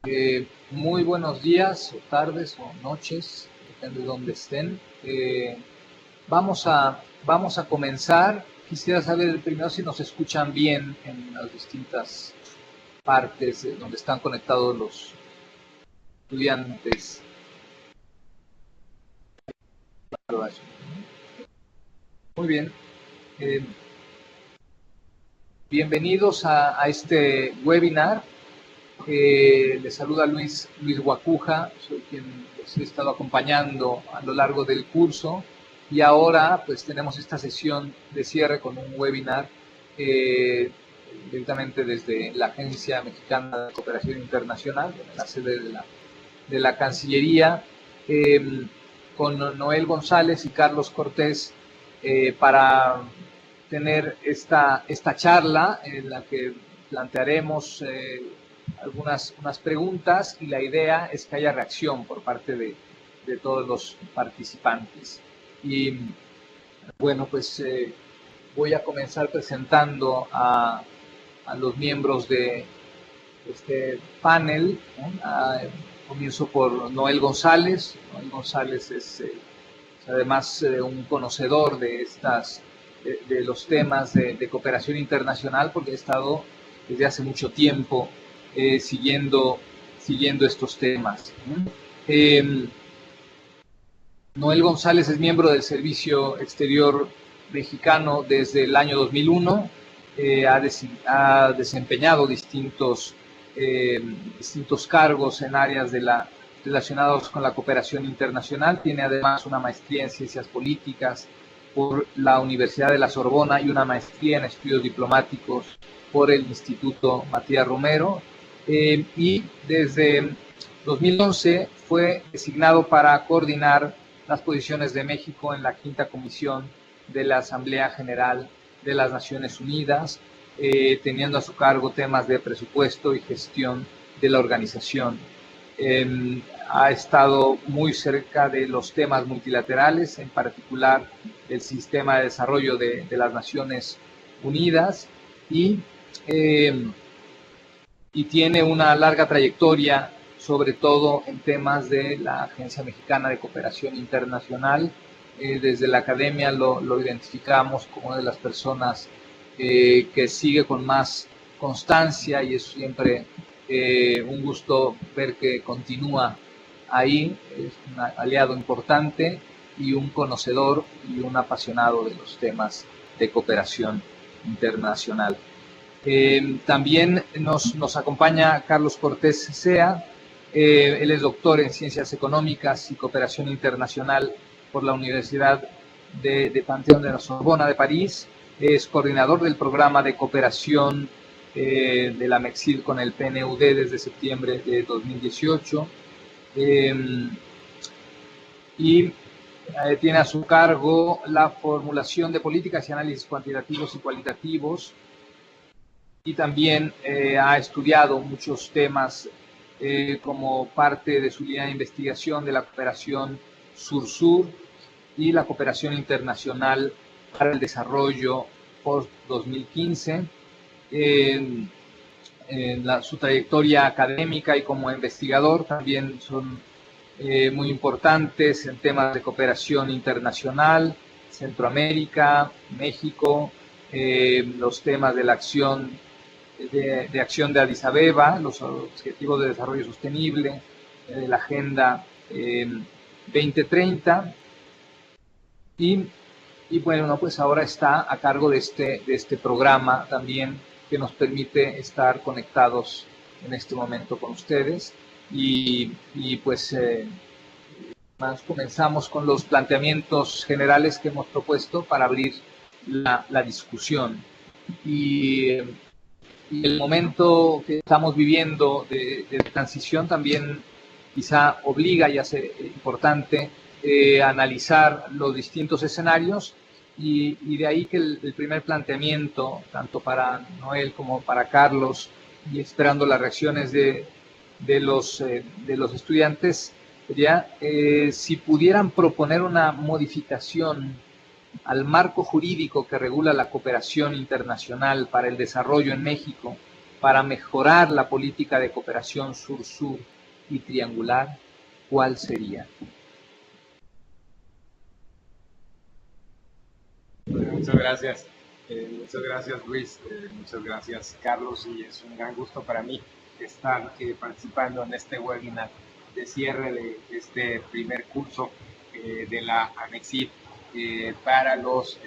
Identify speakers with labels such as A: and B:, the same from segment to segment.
A: Muy buenos días, o tardes, o noches, depende de dónde estén. Vamos a comenzar. Quisiera saber primero si nos escuchan bien en las distintas partes donde están conectados los estudiantes. Muy bien. Eh, Bienvenidos a este webinar. Les saluda Luis Guacuja, soy quien los he estado acompañando a lo largo del curso, y ahora pues tenemos esta sesión de cierre con un webinar directamente desde la Agencia Mexicana de Cooperación Internacional, en la sede de la Cancillería, con Noel González y Carlos Cortés, para tener esta charla en la que plantearemos unas preguntas, y la idea es que haya reacción por parte de todos los participantes. Y bueno, pues voy a comenzar presentando a los miembros de este panel, ¿no? Comienzo por Noel González. Noel González es además un conocedor de los temas de cooperación internacional, porque ha estado desde hace mucho tiempo siguiendo estos temas. Noel González es miembro del Servicio Exterior Mexicano desde el año 2001. Ha desempeñado distintos cargos en áreas relacionados con la cooperación internacional. Tiene además una maestría en Ciencias Políticas por la Universidad de la Sorbona y una maestría en Estudios Diplomáticos por el Instituto Matías Romero. Y desde 2011 fue designado para coordinar las posiciones de México en la Quinta Comisión de la Asamblea General de las Naciones Unidas, teniendo a su cargo temas de presupuesto y gestión de la organización. Ha estado muy cerca de los temas multilaterales, en particular el sistema de desarrollo de las Naciones Unidas, y tiene una larga trayectoria, sobre todo en temas de la Agencia Mexicana de Cooperación Internacional. Desde la academia lo identificamos como una de las personas que sigue con más constancia, y es siempre un gusto ver que continúa ahí. Es un aliado importante y un conocedor y un apasionado de los temas de cooperación internacional. También nos acompaña Carlos Cortés Sea. Él es doctor en Ciencias Económicas y Cooperación Internacional por la Universidad de Panteón de la Sorbona de París. Es coordinador del programa de cooperación de la MEXIL con el PNUD desde septiembre de 2018. Y tiene a su cargo la formulación de políticas y análisis cuantitativos y cualitativos, y también ha estudiado muchos temas como parte de su línea de investigación de la cooperación Sur-Sur y la cooperación internacional para el desarrollo post-2015. Su trayectoria académica y como investigador también son muy importantes en temas de cooperación internacional, Centroamérica, México, los temas de la acción de Addis Abeba, los Objetivos de Desarrollo Sostenible, de la Agenda 2030, y bueno, pues ahora está a cargo de este programa también, que nos permite estar conectados en este momento con ustedes. Y pues comenzamos con los planteamientos generales que hemos propuesto para abrir la discusión. Y el momento que estamos viviendo de transición también quizá obliga y hace importante analizar los distintos escenarios, y de ahí que el primer planteamiento, tanto para Noel como para Carlos, y esperando las reacciones de los estudiantes, sería si pudieran proponer una modificación al marco jurídico que regula la cooperación internacional para el desarrollo en México, para mejorar la política de cooperación sur-sur y triangular, ¿cuál sería?
B: Muchas gracias. Muchas gracias, Luis. Muchas gracias, Carlos. Y es un gran gusto para mí estar participando en este webinar de cierre de este primer curso de la AMEXID para los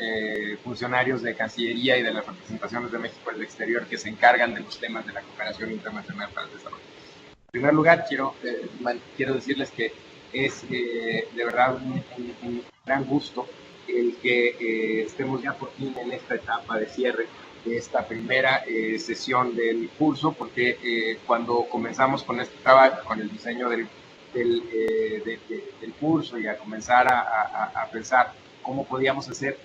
B: funcionarios de Cancillería y de las representaciones de México en el exterior que se encargan de los temas de la cooperación internacional para el desarrollo. En primer lugar, quiero decirles que es de verdad un gran gusto el que estemos ya por fin en esta etapa de cierre de esta primera sesión del curso, porque cuando comenzamos con este trabajo, con el diseño del curso y a comenzar a pensar cómo podíamos hacer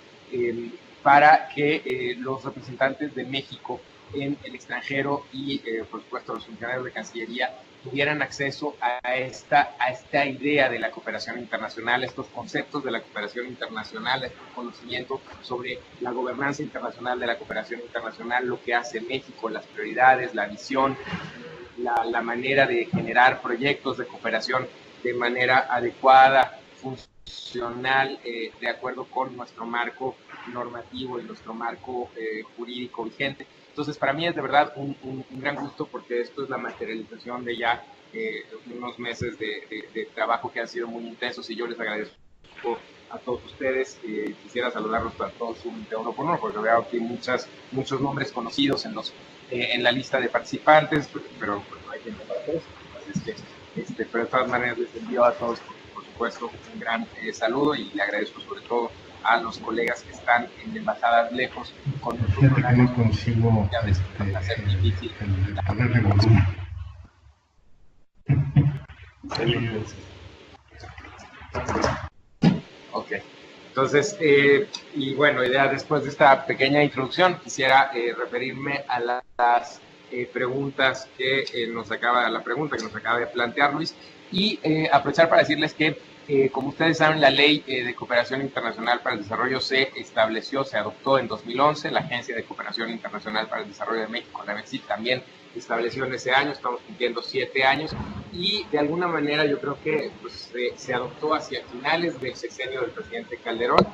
B: para que los representantes de México en el extranjero y, por supuesto, los funcionarios de Cancillería tuvieran acceso a esta idea de la cooperación internacional, estos conceptos de la cooperación internacional, este conocimiento sobre la gobernanza internacional de la cooperación internacional, lo que hace México, las prioridades, la visión, la manera de generar proyectos de cooperación de manera adecuada, funcional, de acuerdo con nuestro marco normativo y nuestro marco jurídico vigente. Entonces, para mí es de verdad un gran gusto, porque esto es la materialización de ya unos meses de trabajo que han sido muy intensos, y yo les agradezco a todos ustedes. Quisiera saludarlos a todos de uno por uno, porque veo aquí muchos nombres conocidos en la lista de participantes, pero no hay tiempo para todos. Así es que, pero de todas maneras les envío a todos, por supuesto, un gran saludo, y le agradezco sobre todo a los colegas que están en embajadas lejos con nosotros.
C: Fíjate que no consigo
B: hacer difícil
C: el poder de volumen.
B: Ok, entonces, y bueno, ya después de esta pequeña introducción, quisiera referirme a las preguntas la pregunta que nos acaba de plantear Luis, y aprovechar para decirles que como ustedes saben, la Ley de Cooperación Internacional para el Desarrollo se adoptó en 2011, la Agencia de Cooperación Internacional para el Desarrollo de México, la AMEXID, también estableció en ese año, estamos cumpliendo 7 años, y de alguna manera yo creo que pues, se adoptó hacia finales del sexenio del presidente Calderón.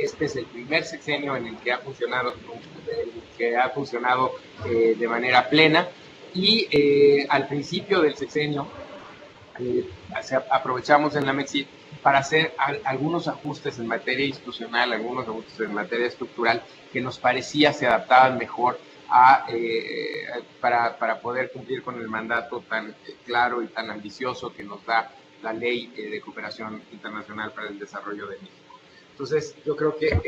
B: Este es el primer sexenio en el que ha funcionado, de manera plena, y al principio del sexenio aprovechamos en la AMEXID para hacer algunos ajustes en materia institucional, algunos ajustes en materia estructural que nos parecía se adaptaban mejor para poder cumplir con el mandato tan claro y tan ambicioso que nos da la Ley de Cooperación Internacional para el Desarrollo de México. Entonces, yo creo que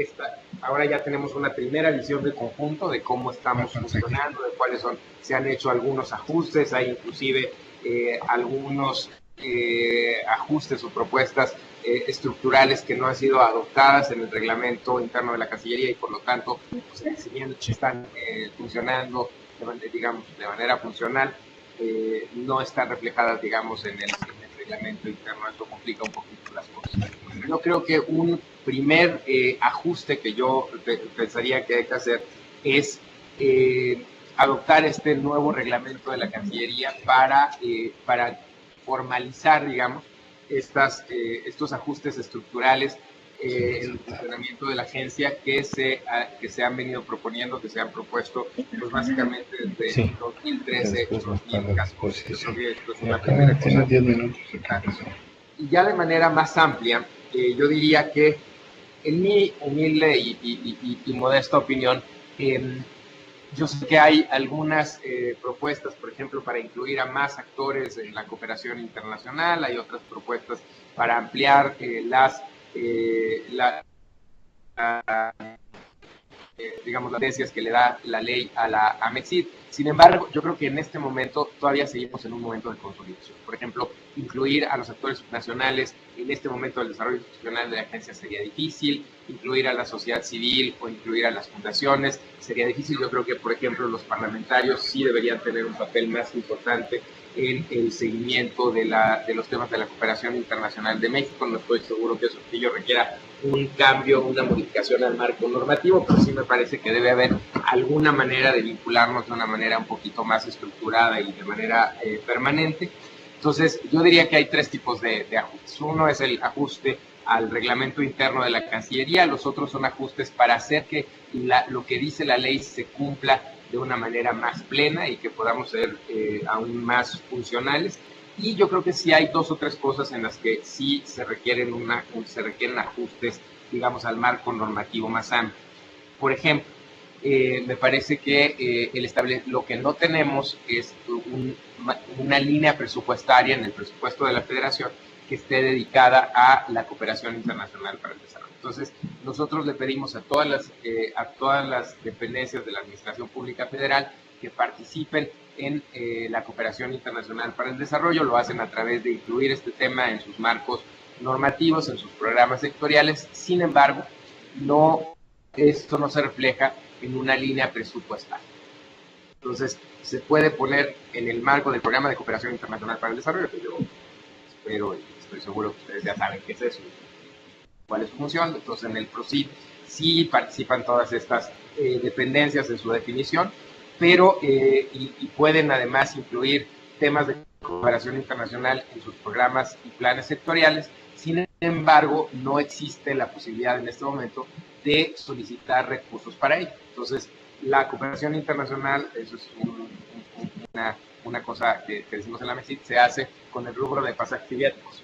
B: ahora ya tenemos una primera visión de conjunto de cómo estamos funcionando, de cuáles se han hecho algunos ajustes, hay inclusive algunos ajustes o propuestas estructurales que no han sido adoptadas en el reglamento interno de la Cancillería, y por lo tanto, pues, si bien están funcionando de manera funcional, no están reflejadas, digamos, en el reglamento interno. Esto complica un poquito las cosas. Yo creo que un primer ajuste que yo pensaría que hay que hacer es adoptar este nuevo reglamento de la Cancillería para formalizar, digamos, estos ajustes estructurales en el funcionamiento de la agencia que se han venido proponiendo, que se han propuesto, pues básicamente desde 2013, 2014. Esto es una primera cosa. Y ya de manera más amplia, yo diría que, en mi humilde y modesta opinión, yo sé que hay algunas propuestas, por ejemplo, para incluir a más actores en la cooperación internacional, hay otras propuestas para ampliar las licencias que le da la ley a la AMEXID. Sin embargo, yo creo que en este momento todavía seguimos en un momento de consolidación. Por ejemplo, incluir a los actores nacionales en este momento del desarrollo institucional de la agencia sería difícil, incluir a la sociedad civil o incluir a las fundaciones sería difícil. Yo creo que, por ejemplo, los parlamentarios sí deberían tener un papel más importante en el seguimiento de los temas de la cooperación internacional de México. No estoy seguro que eso requiera un cambio, una modificación al marco normativo, pero sí me parece que debe haber alguna manera de vincularnos de una manera un poquito más estructurada y de manera permanente. Entonces, yo diría que hay tres tipos de ajustes. Uno es el ajuste al reglamento interno de la Cancillería, los otros son ajustes para hacer que lo que dice la ley se cumpla de una manera más plena y que podamos ser aún más funcionales. Y yo creo que sí hay dos o tres cosas en las que sí se requieren ajustes, digamos, al marco normativo más amplio. Por ejemplo, me parece que lo que no tenemos es una línea presupuestaria en el presupuesto de la Federación que esté dedicada a la cooperación internacional para el desarrollo. Entonces, nosotros le pedimos a todas las dependencias de la Administración Pública Federal que participen en la cooperación internacional para el desarrollo. Lo hacen a través de incluir este tema en sus marcos normativos, en sus programas sectoriales. Sin embargo, esto no se refleja en una línea presupuestaria. Entonces, se puede poner en el marco del programa de cooperación internacional para el desarrollo, que yo espero y estoy seguro que ustedes ya saben qué es eso, cuál es su función. Entonces, en el PROCID sí participan todas estas dependencias en su definición, pero y pueden además incluir temas de cooperación internacional en sus programas y planes sectoriales. Sin embargo, no existe la posibilidad en este momento de solicitar recursos para ello. Entonces, la cooperación internacional, eso es una cosa que decimos en la MECID, se hace con el rubro de pasajes y viáticos,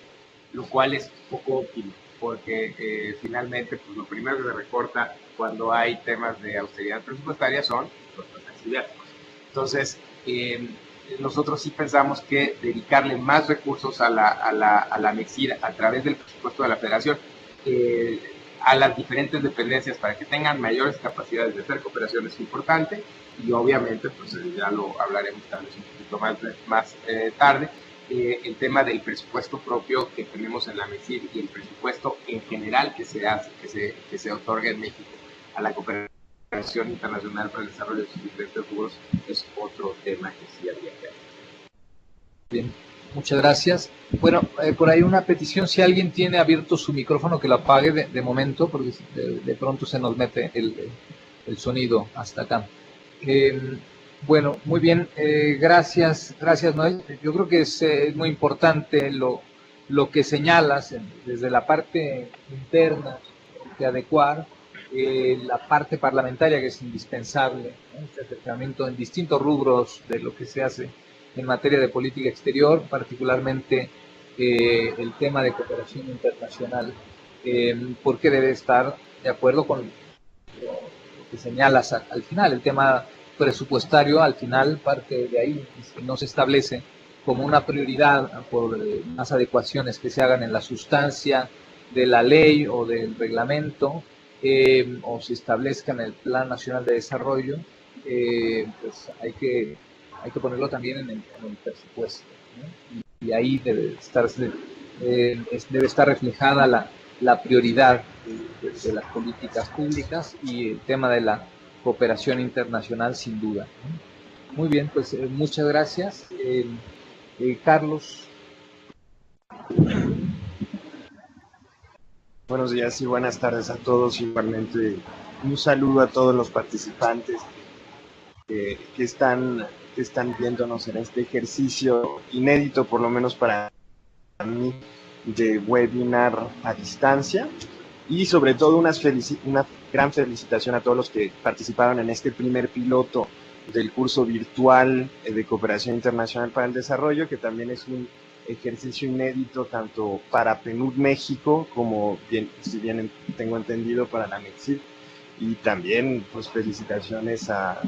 B: lo cual es poco óptimo, porque finalmente pues, lo primero que se recorta cuando hay temas de austeridad presupuestaria son los pasajes y viáticos. Entonces, nosotros sí pensamos que dedicarle más recursos a la MECID a través del presupuesto de la Federación, a las diferentes dependencias para que tengan mayores capacidades de hacer cooperación es importante, y obviamente, pues ya lo hablaremos tal vez un poquito más tarde, el tema del presupuesto propio que tenemos en la MECID y el presupuesto en general que se otorga en México a la cooperación internacional para el desarrollo de sus diferentes rubros es otro tema que sí habría que hacer.
A: Bien, muchas gracias. Bueno, por ahí una petición, si alguien tiene abierto su micrófono, que lo apague de momento, porque de pronto se nos mete el sonido hasta acá. Bueno, muy bien, gracias Noel. Yo creo que es muy importante lo que señalas desde la parte interna, de adecuar la parte parlamentaria, que es indispensable, ¿no? Este acercamiento en distintos rubros de lo que se hace en materia de política exterior, particularmente el tema de cooperación internacional, porque debe estar de acuerdo con lo que señalas al final. El tema presupuestario al final parte de ahí, si no se establece como una prioridad por más adecuaciones que se hagan en la sustancia de la ley o del reglamento, o se establezca en el Plan Nacional de Desarrollo, pues hay que ponerlo también en el presupuesto, ¿no? Y ahí debe estar reflejada la prioridad de las políticas públicas y el tema de la cooperación internacional, sin duda, ¿no? Muy bien, pues muchas gracias. Carlos.
D: Buenos días y buenas tardes a todos. Igualmente un saludo a todos los participantes que están viéndonos en este ejercicio inédito, por lo menos para mí, de webinar a distancia, y sobre todo una gran felicitación a todos los que participaron en este primer piloto del curso virtual de Cooperación Internacional para el Desarrollo, que también es un ejercicio inédito tanto para PNUD México como, si bien tengo entendido, para la MECID, y también pues felicitaciones a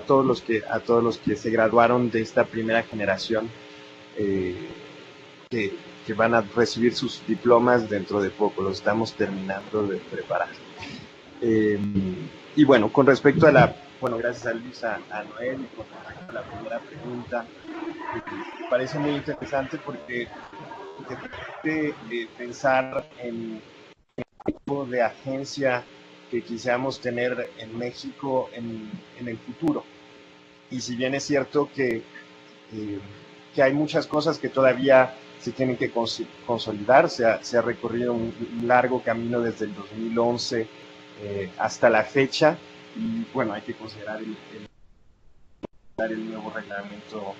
D: todos los que se graduaron de esta primera generación, que van a recibir sus diplomas dentro de poco. Los estamos terminando de preparar. Y bueno, con respecto a gracias a Luis, a Noel, y con respecto a la primera pregunta, me parece muy interesante porque te permite pensar en el tipo de agencia que quisiéramos tener en México en el futuro. Y si bien es cierto que hay muchas cosas que todavía se tienen que consolidar. Se ha recorrido un largo camino desde el 2011 hasta la fecha, y bueno, hay que considerar el nuevo reglamento,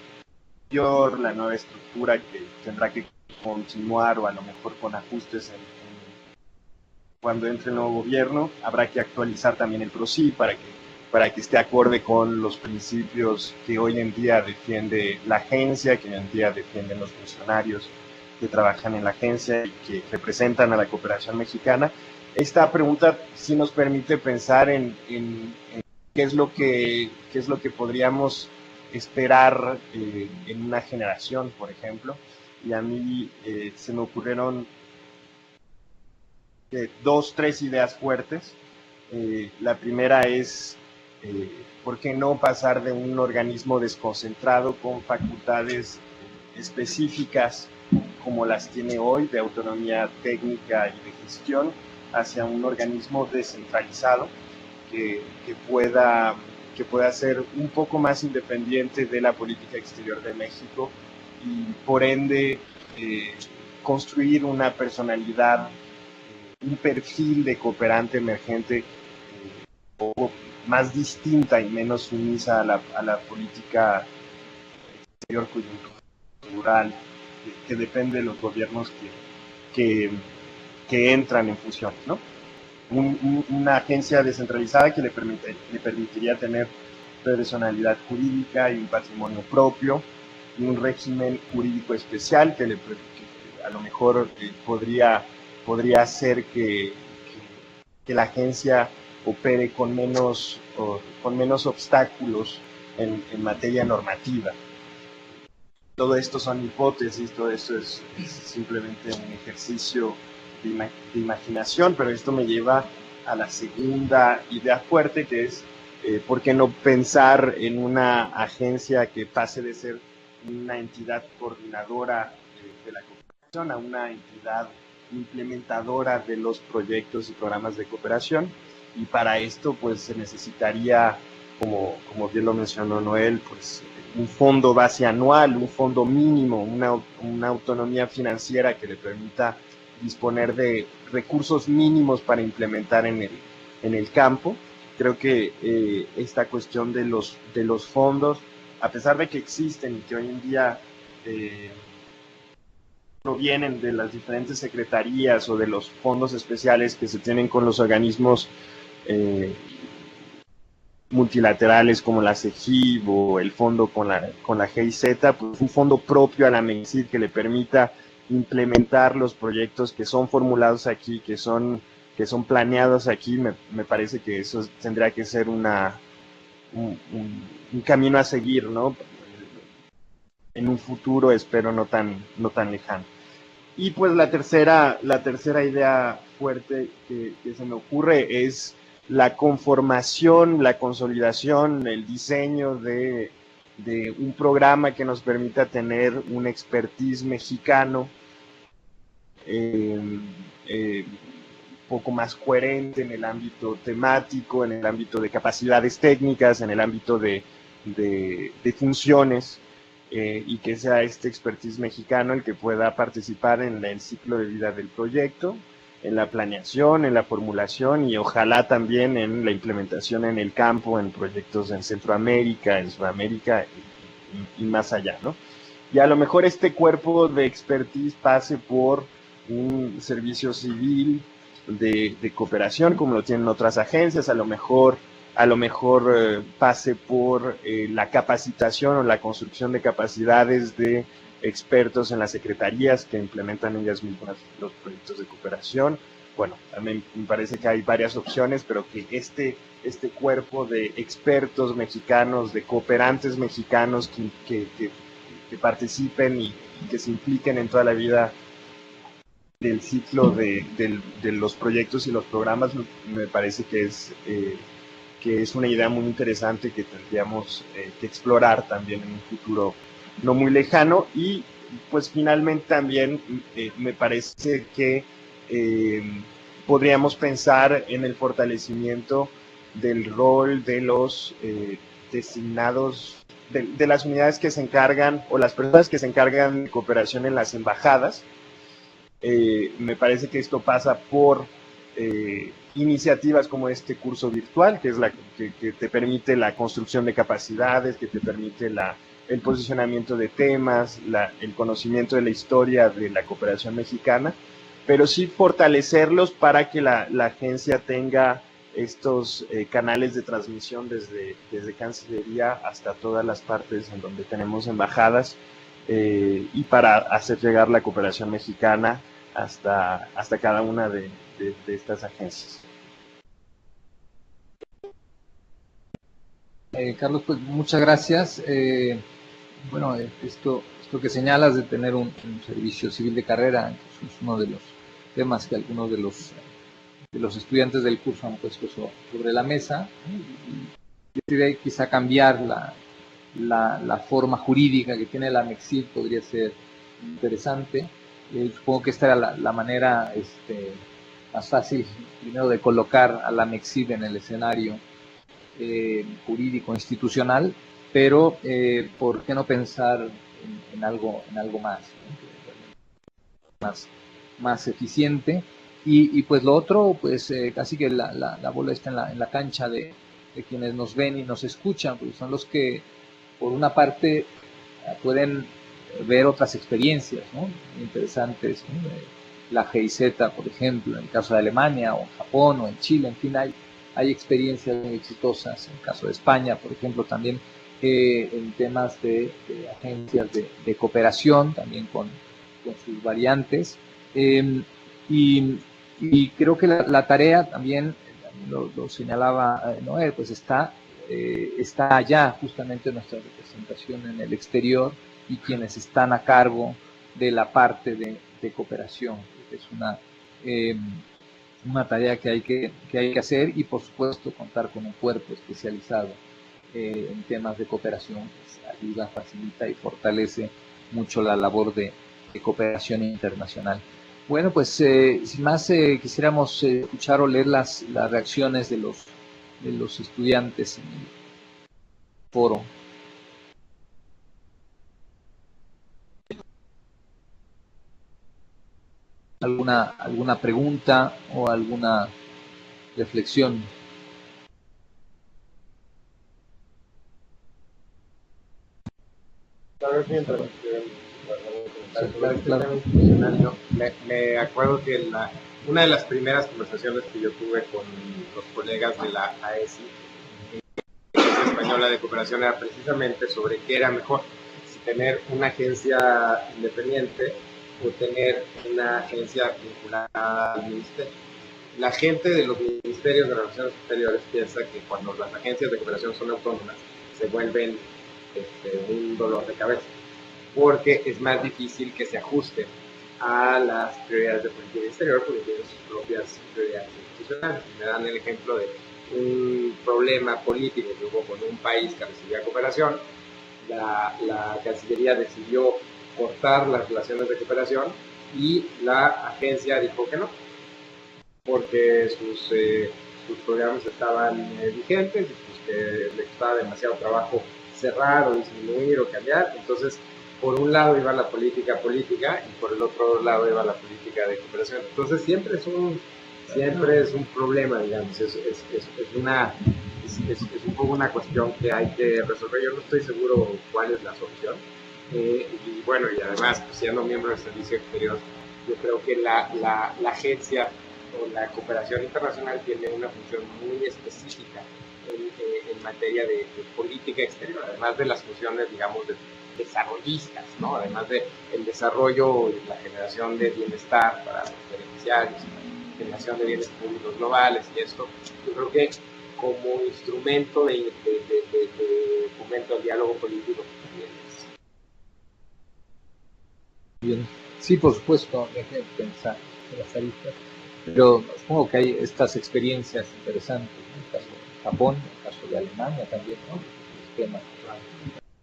D: la nueva estructura que tendrá que continuar, o a lo mejor con ajustes cuando entre el nuevo gobierno. Habrá que actualizar también el PROCI para que esté acorde con los principios que hoy en día defiende la agencia, que hoy en día defienden los funcionarios que trabajan en la agencia y que representan a la cooperación mexicana. Esta pregunta sí nos permite pensar en qué es lo que podríamos esperar en una generación, por ejemplo. Y a mí se me ocurrieron 3 ideas fuertes. La primera es, ¿por qué no pasar de un organismo desconcentrado con facultades específicas como las tiene hoy, de autonomía técnica y de gestión, hacia un organismo descentralizado que pueda ser un poco más independiente de la política exterior de México, y por ende construir una personalidad, un perfil de cooperante emergente un poco más distinta y menos sumisa a la política exterior coyuntural que depende de los gobiernos que entran en funciones, ¿no? Una agencia descentralizada que le permitiría tener personalidad jurídica y un patrimonio propio, y un régimen jurídico especial que a lo mejor podría hacer que la agencia opere con menos obstáculos en materia normativa. Todo esto son hipótesis, todo esto es simplemente un ejercicio de imaginación, pero esto me lleva a la segunda idea fuerte, que es ¿por qué no pensar en una agencia que pase de ser una entidad coordinadora de la cooperación a una entidad implementadora de los proyectos y programas de cooperación? Y para esto pues se necesitaría, como bien lo mencionó Noel, pues un fondo base anual, un fondo mínimo, una autonomía financiera que le permita disponer de recursos mínimos para implementar en el campo. Creo que esta cuestión de los fondos, a pesar de que existen y que hoy en día provienen de las diferentes secretarías o de los fondos especiales que se tienen con los organismos multilaterales como la CEGIB o el fondo con la GIZ, pues un fondo propio a la MENCID que le permita implementar los proyectos que son formulados aquí, que son planeados aquí. Me parece que eso tendría que ser un camino a seguir, ¿no? En un futuro, espero, no tan lejano. Y pues la tercera idea fuerte que se me ocurre es la conformación, la consolidación, el diseño de un programa que nos permita tener un expertise mexicano poco más coherente en el ámbito temático, en el ámbito de capacidades técnicas, en el ámbito de funciones, y que sea este expertise mexicano el que pueda participar en el ciclo de vida del proyecto, en la planeación, en la formulación y ojalá también en la implementación en el campo, en proyectos en Centroamérica, en Sudamérica y más allá, ¿no? Y a lo mejor este cuerpo de expertise pase por un servicio civil de cooperación como lo tienen otras agencias, a lo mejor pase por la capacitación o la construcción de capacidades de expertos en las secretarías que implementan ellas mismas los proyectos de cooperación. Bueno, también me parece que hay varias opciones, pero que este cuerpo de expertos mexicanos, de cooperantes mexicanos que participen y que se impliquen en toda la vida del ciclo de los proyectos y los programas, me parece que es una idea muy interesante que tendríamos que explorar también en un futuro no muy lejano. Y pues finalmente también me parece que podríamos pensar en el fortalecimiento del rol de los designados de las unidades que se encargan o las personas que se encargan de cooperación en las embajadas. Me parece que esto pasa por iniciativas como este curso virtual, que es que te permite la construcción de capacidades, que te permite el posicionamiento de temas, el conocimiento de la historia de la cooperación mexicana, pero sí fortalecerlos para que la agencia tenga estos canales de transmisión desde Cancillería hasta todas las partes en donde tenemos embajadas, y para hacer llegar la cooperación mexicana hasta cada una de estas agencias.
A: Carlos, pues muchas gracias. Bueno, esto que señalas de tener un servicio civil de carrera es uno de los temas que algunos de los estudiantes del curso han puesto sobre la mesa. Y decidí quizá cambiar la forma jurídica que tiene la MEXID, podría ser interesante. Supongo que esta era la manera más fácil, primero, de colocar a la MEXID en el escenario jurídico institucional, pero ¿por qué no pensar en algo más, ¿no? más eficiente? Y pues lo otro, pues casi que la bola está en la cancha de quienes nos ven y nos escuchan, porque son los que, por una parte, pueden ver otras experiencias, ¿no?, interesantes, ¿no? La GIZ, por ejemplo, en el caso de Alemania, o en Japón, o en Chile, en fin, hay experiencias muy exitosas. En el caso de España, por ejemplo, también en temas de agencias de cooperación, también con sus variantes. Y creo que la tarea también lo señalaba Noé, pues está allá justamente nuestra representación en el exterior y quienes están a cargo de la parte de cooperación. Es una tarea que hay que hacer, y por supuesto contar con un cuerpo especializado en temas de cooperación, pues ayuda, facilita y fortalece mucho la labor de cooperación internacional. Bueno, pues sin más, quisiéramos escuchar o leer las reacciones de los estudiantes en el foro. ¿Alguna pregunta o alguna reflexión?
B: Yo me acuerdo que una de las primeras conversaciones que yo tuve con los colegas de la AESI, Española de Cooperación, era precisamente sobre qué era mejor, si tener una agencia independiente o tener una agencia vinculada al ministerio. La gente de los ministerios de Relaciones Exteriores piensa que cuando las agencias de cooperación son autónomas se vuelven un dolor de cabeza, porque es más difícil que se ajusten a las prioridades de política exterior, porque tienen sus propias prioridades institucionales. Me dan el ejemplo de un problema político que hubo con un país que recibía cooperación. La Cancillería decidió cortar las relaciones de cooperación y la agencia dijo que no, porque sus programas estaban vigentes, y pues que le costaba demasiado trabajo cerrar o disminuir o cambiar. Entonces, por un lado iba la política y por el otro lado iba la política de cooperación. Entonces siempre es un problema, digamos, es un poco una cuestión que hay que resolver. Yo no estoy seguro cuál es la solución. Y bueno, y además, pues, siendo miembro del Servicio Exterior, yo creo que la agencia o la cooperación internacional tiene una función muy específica en materia de política exterior, además de las funciones, digamos, de desarrollistas, ¿no? Además de el desarrollo y la generación de bienestar para los beneficiarios, la generación de bienes públicos globales y esto. Yo creo que como instrumento de fomento al diálogo político también es.
A: Bien. Sí, por supuesto, hay que pensar en las aristas, pero supongo que hay estas experiencias interesantes, ¿no? En el caso de Japón, en el caso de Alemania también, ¿no? Un sistema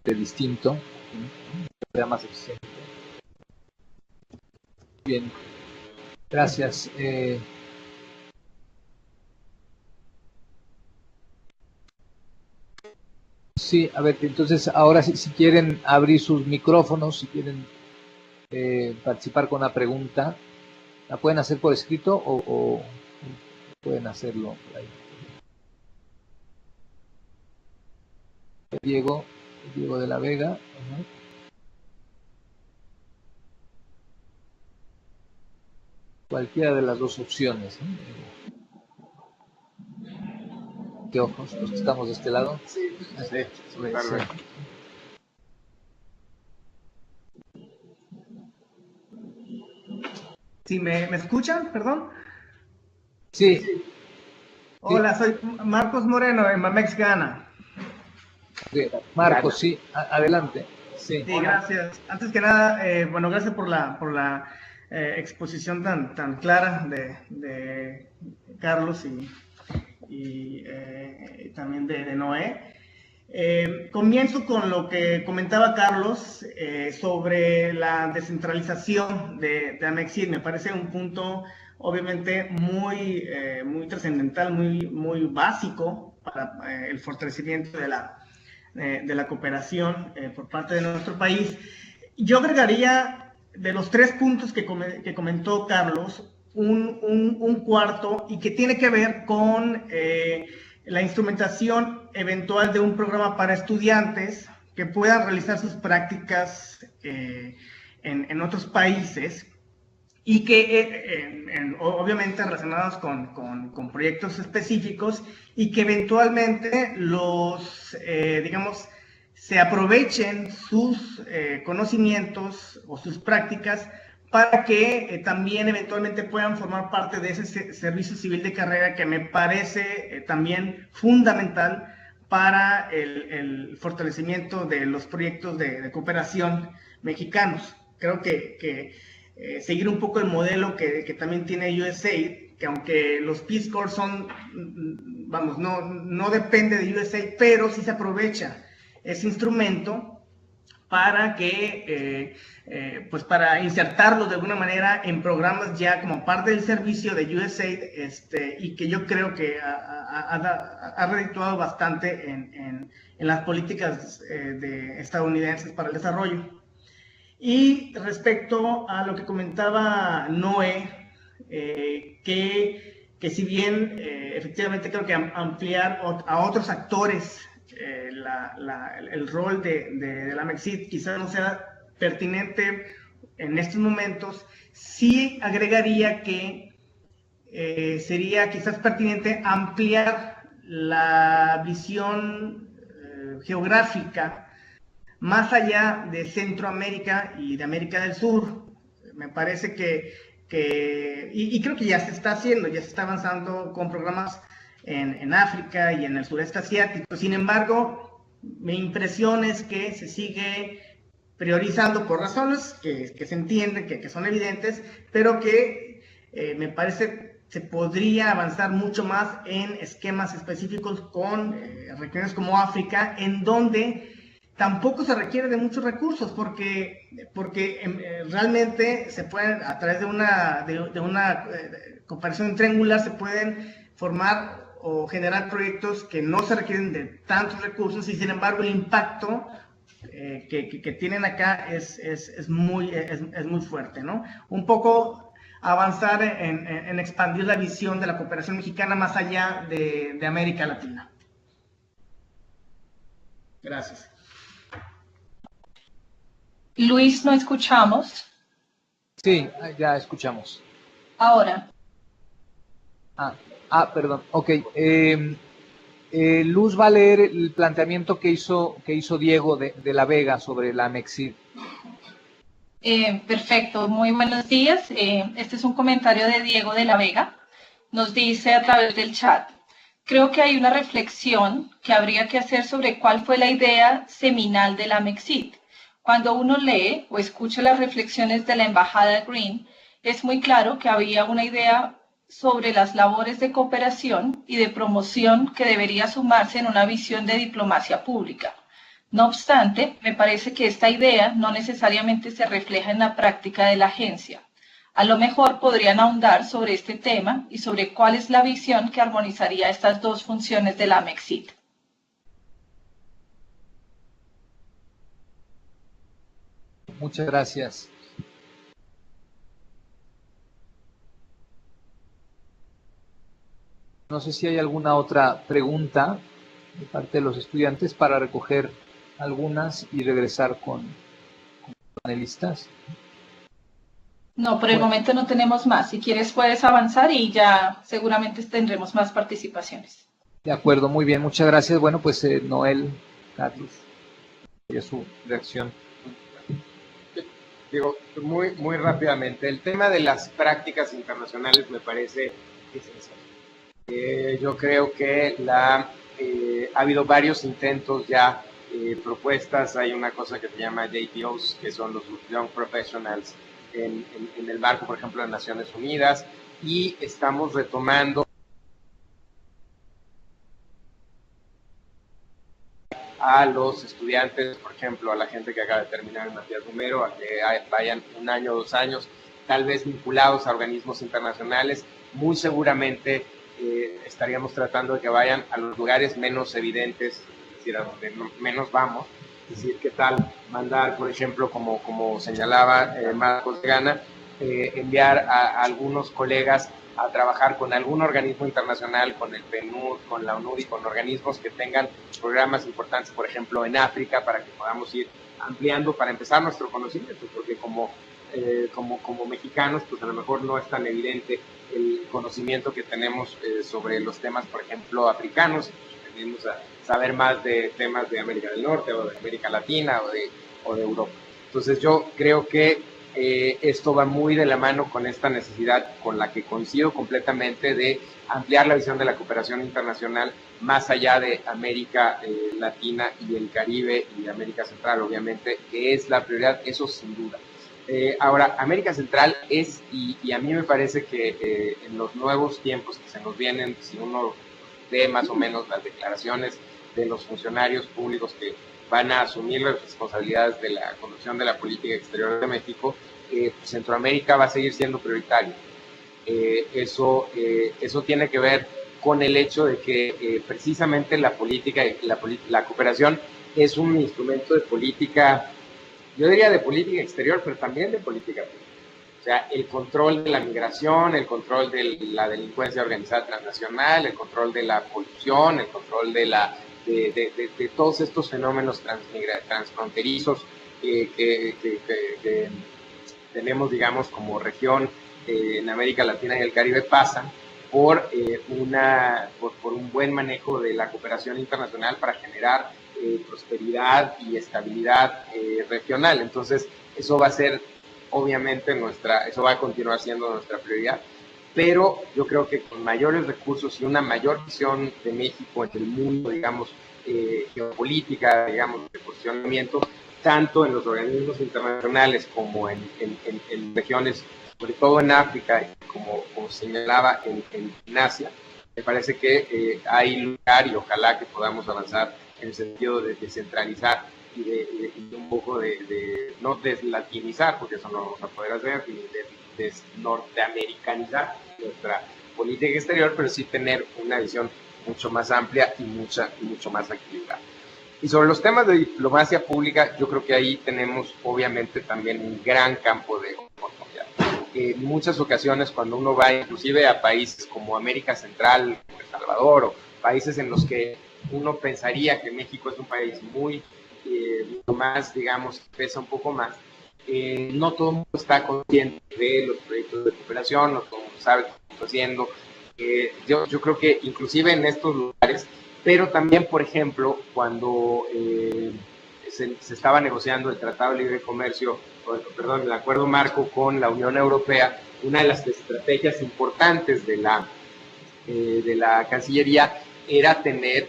A: de distinto, ¿no? Sea más eficiente. Bien, gracias. Sí, a ver, entonces ahora si quieren abrir sus micrófonos, si quieren participar con una pregunta, la pueden hacer por escrito o pueden hacerlo por ahí. Diego de la Vega. Uh-huh. Cualquiera de las dos opciones. ¿Qué ojos? Los que estamos de este lado.
B: Sí.
E: Sí, ¿me escuchan? Perdón.
A: Sí.
E: Hola, soy Marcos Moreno de Mamex Ghana.
A: Marcos, sí, adelante. Sí,
E: gracias. Antes que nada, bueno, gracias por la exposición tan clara de Carlos y también de Noé. Comienzo con lo que comentaba Carlos sobre la descentralización de Amexit. Me parece un punto obviamente muy trascendental, muy básico para el fortalecimiento de la cooperación por parte de nuestro país. Yo agregaría de los 3 puntos que comentó Carlos, un cuarto, y que tiene que ver con la instrumentación eventual de un programa para estudiantes que puedan realizar sus prácticas en otros países y que obviamente relacionados con proyectos específicos, y que eventualmente digamos, se aprovechen sus conocimientos o sus prácticas para que también eventualmente puedan formar parte de ese servicio civil de carrera, que me parece también fundamental para el fortalecimiento de los proyectos de cooperación mexicanos. Creo que seguir un poco el modelo que también tiene USAID, que aunque los Peace Corps son, vamos, no depende de USAID, pero sí se aprovecha ese instrumento para que, pues para insertarlo de alguna manera en programas ya como parte del servicio de USAID, y que yo creo que ha redituado bastante en las políticas estadounidenses para el desarrollo. Y respecto a lo que comentaba Noé, que si bien efectivamente creo que ampliar a otros actores el rol de la Amexit quizás no sea pertinente en estos momentos, sí agregaría que sería quizás pertinente ampliar la visión geográfica más allá de Centroamérica y de América del Sur. Me parece y creo que ya se está haciendo, ya se está avanzando con programas en África y en el sureste asiático. Sin embargo, mi impresión es que se sigue priorizando por razones que se entienden, que son evidentes, pero que me parece se podría avanzar mucho más en esquemas específicos con regiones como África, en donde tampoco se requiere de muchos recursos, porque realmente se pueden, a través de una cooperación triangular, se pueden formar o generar proyectos que no se requieren de tantos recursos, y sin embargo el impacto que tienen acá es muy fuerte, ¿no? Un poco avanzar en expandir la visión de la cooperación mexicana más allá de América Latina. Gracias.
F: Luis, ¿no escuchamos?
A: Sí, ya escuchamos.
F: Ahora.
A: Perdón. Ok. Luz va a leer el planteamiento que hizo Diego de la Vega sobre la Amexit.
F: Perfecto, muy buenos días. Este es un comentario de Diego de la Vega. Nos dice a través del chat: creo que hay una reflexión que habría que hacer sobre cuál fue la idea seminal de la Amexit. Cuando uno lee o escucha las reflexiones de la embajada Green, es muy claro que había una idea sobre las labores de cooperación y de promoción que debería sumarse en una visión de diplomacia pública. No obstante, me parece que esta idea no necesariamente se refleja en la práctica de la agencia. A lo mejor podrían ahondar sobre este tema y sobre cuál es la visión que armonizaría estas dos funciones de la Amexit.
A: Muchas gracias. No sé si hay alguna otra pregunta de parte de los estudiantes para recoger algunas y regresar con los panelistas.
F: No, por el momento no tenemos más. Si quieres puedes avanzar y ya seguramente tendremos más participaciones.
A: De acuerdo, muy bien, muchas gracias. Bueno, pues Noel, Carlos, y su reacción.
B: Digo, muy rápidamente, el tema de las prácticas internacionales me parece esencial. Yo creo que ha habido varios intentos ya, propuestas. Hay una cosa que se llama JPOs, que son los Young Professionals, en el marco, por ejemplo, de Naciones Unidas, y estamos retomando a los estudiantes, por ejemplo, a la gente que acaba de terminar en Matías Romero, a que vayan 1 año o 2 años, tal vez vinculados a organismos internacionales. Muy seguramente estaríamos tratando de que vayan a los lugares menos evidentes, es decir, a donde menos vamos. Es decir, ¿qué tal mandar, por ejemplo, como señalaba Marcos de Gana, enviar a algunos colegas a trabajar con algún organismo internacional, con el PNUD, con la UNUD y con organismos que tengan programas importantes, por ejemplo, en África, para que podamos ir ampliando, para empezar nuestro conocimiento, porque como mexicanos, pues a lo mejor no es tan evidente el conocimiento que tenemos sobre los temas, por ejemplo, africanos. Tenemos a saber más de temas de América del Norte o de América Latina o de Europa. Entonces yo creo que esto va muy de la mano con esta necesidad, con la que coincido completamente, de ampliar la visión de la cooperación internacional más allá de América Latina y el Caribe y América Central, obviamente, que es la prioridad, eso sin duda. Ahora, América Central es, y a mí me parece que en los nuevos tiempos que se nos vienen, si uno ve más o menos las declaraciones de los funcionarios públicos que van a asumir las responsabilidades de la conducción de la política exterior de México, Centroamérica va a seguir siendo prioritario. Eso tiene que ver con el hecho de que precisamente la política y la cooperación es un instrumento de política, yo diría de política exterior, pero también de política pública. O sea, el control de la migración, el control de la delincuencia organizada transnacional, el control de la polución, el control de todos estos fenómenos transfronterizos que tenemos, digamos, como región en América Latina y el Caribe, pasan por un buen manejo de la cooperación internacional para generar prosperidad y estabilidad regional. Entonces, eso va a ser, obviamente, eso va a continuar siendo nuestra prioridad, pero yo creo que con mayores recursos y una mayor visión de México en el mundo, digamos, geopolítica, digamos, de posicionamiento, tanto en los organismos internacionales como en regiones, sobre todo en África, como señalaba en Asia, me parece que hay lugar y ojalá que podamos avanzar en el sentido de descentralizar y de un poco de no deslatinizar, porque eso no lo vamos a poder hacer, ni de desnorteamericanizar nuestra política exterior, pero sí tener una visión mucho más amplia y mucho más equilibrada. Y sobre los temas de diplomacia pública, yo creo que ahí tenemos obviamente también un gran campo de oportunidad. En muchas ocasiones, cuando uno va inclusive a países como América Central, como El Salvador, o países en los que uno pensaría que México es un país mucho más, digamos, pesa un poco más, no todo el mundo está consciente de los proyectos de cooperación, no todo el mundo sabe qué está haciendo. Yo creo que inclusive en estos lugares, pero también, por ejemplo, cuando se estaba negociando el Tratado de Libre Comercio, el Acuerdo Marco con la Unión Europea, una de las estrategias importantes de la Cancillería era que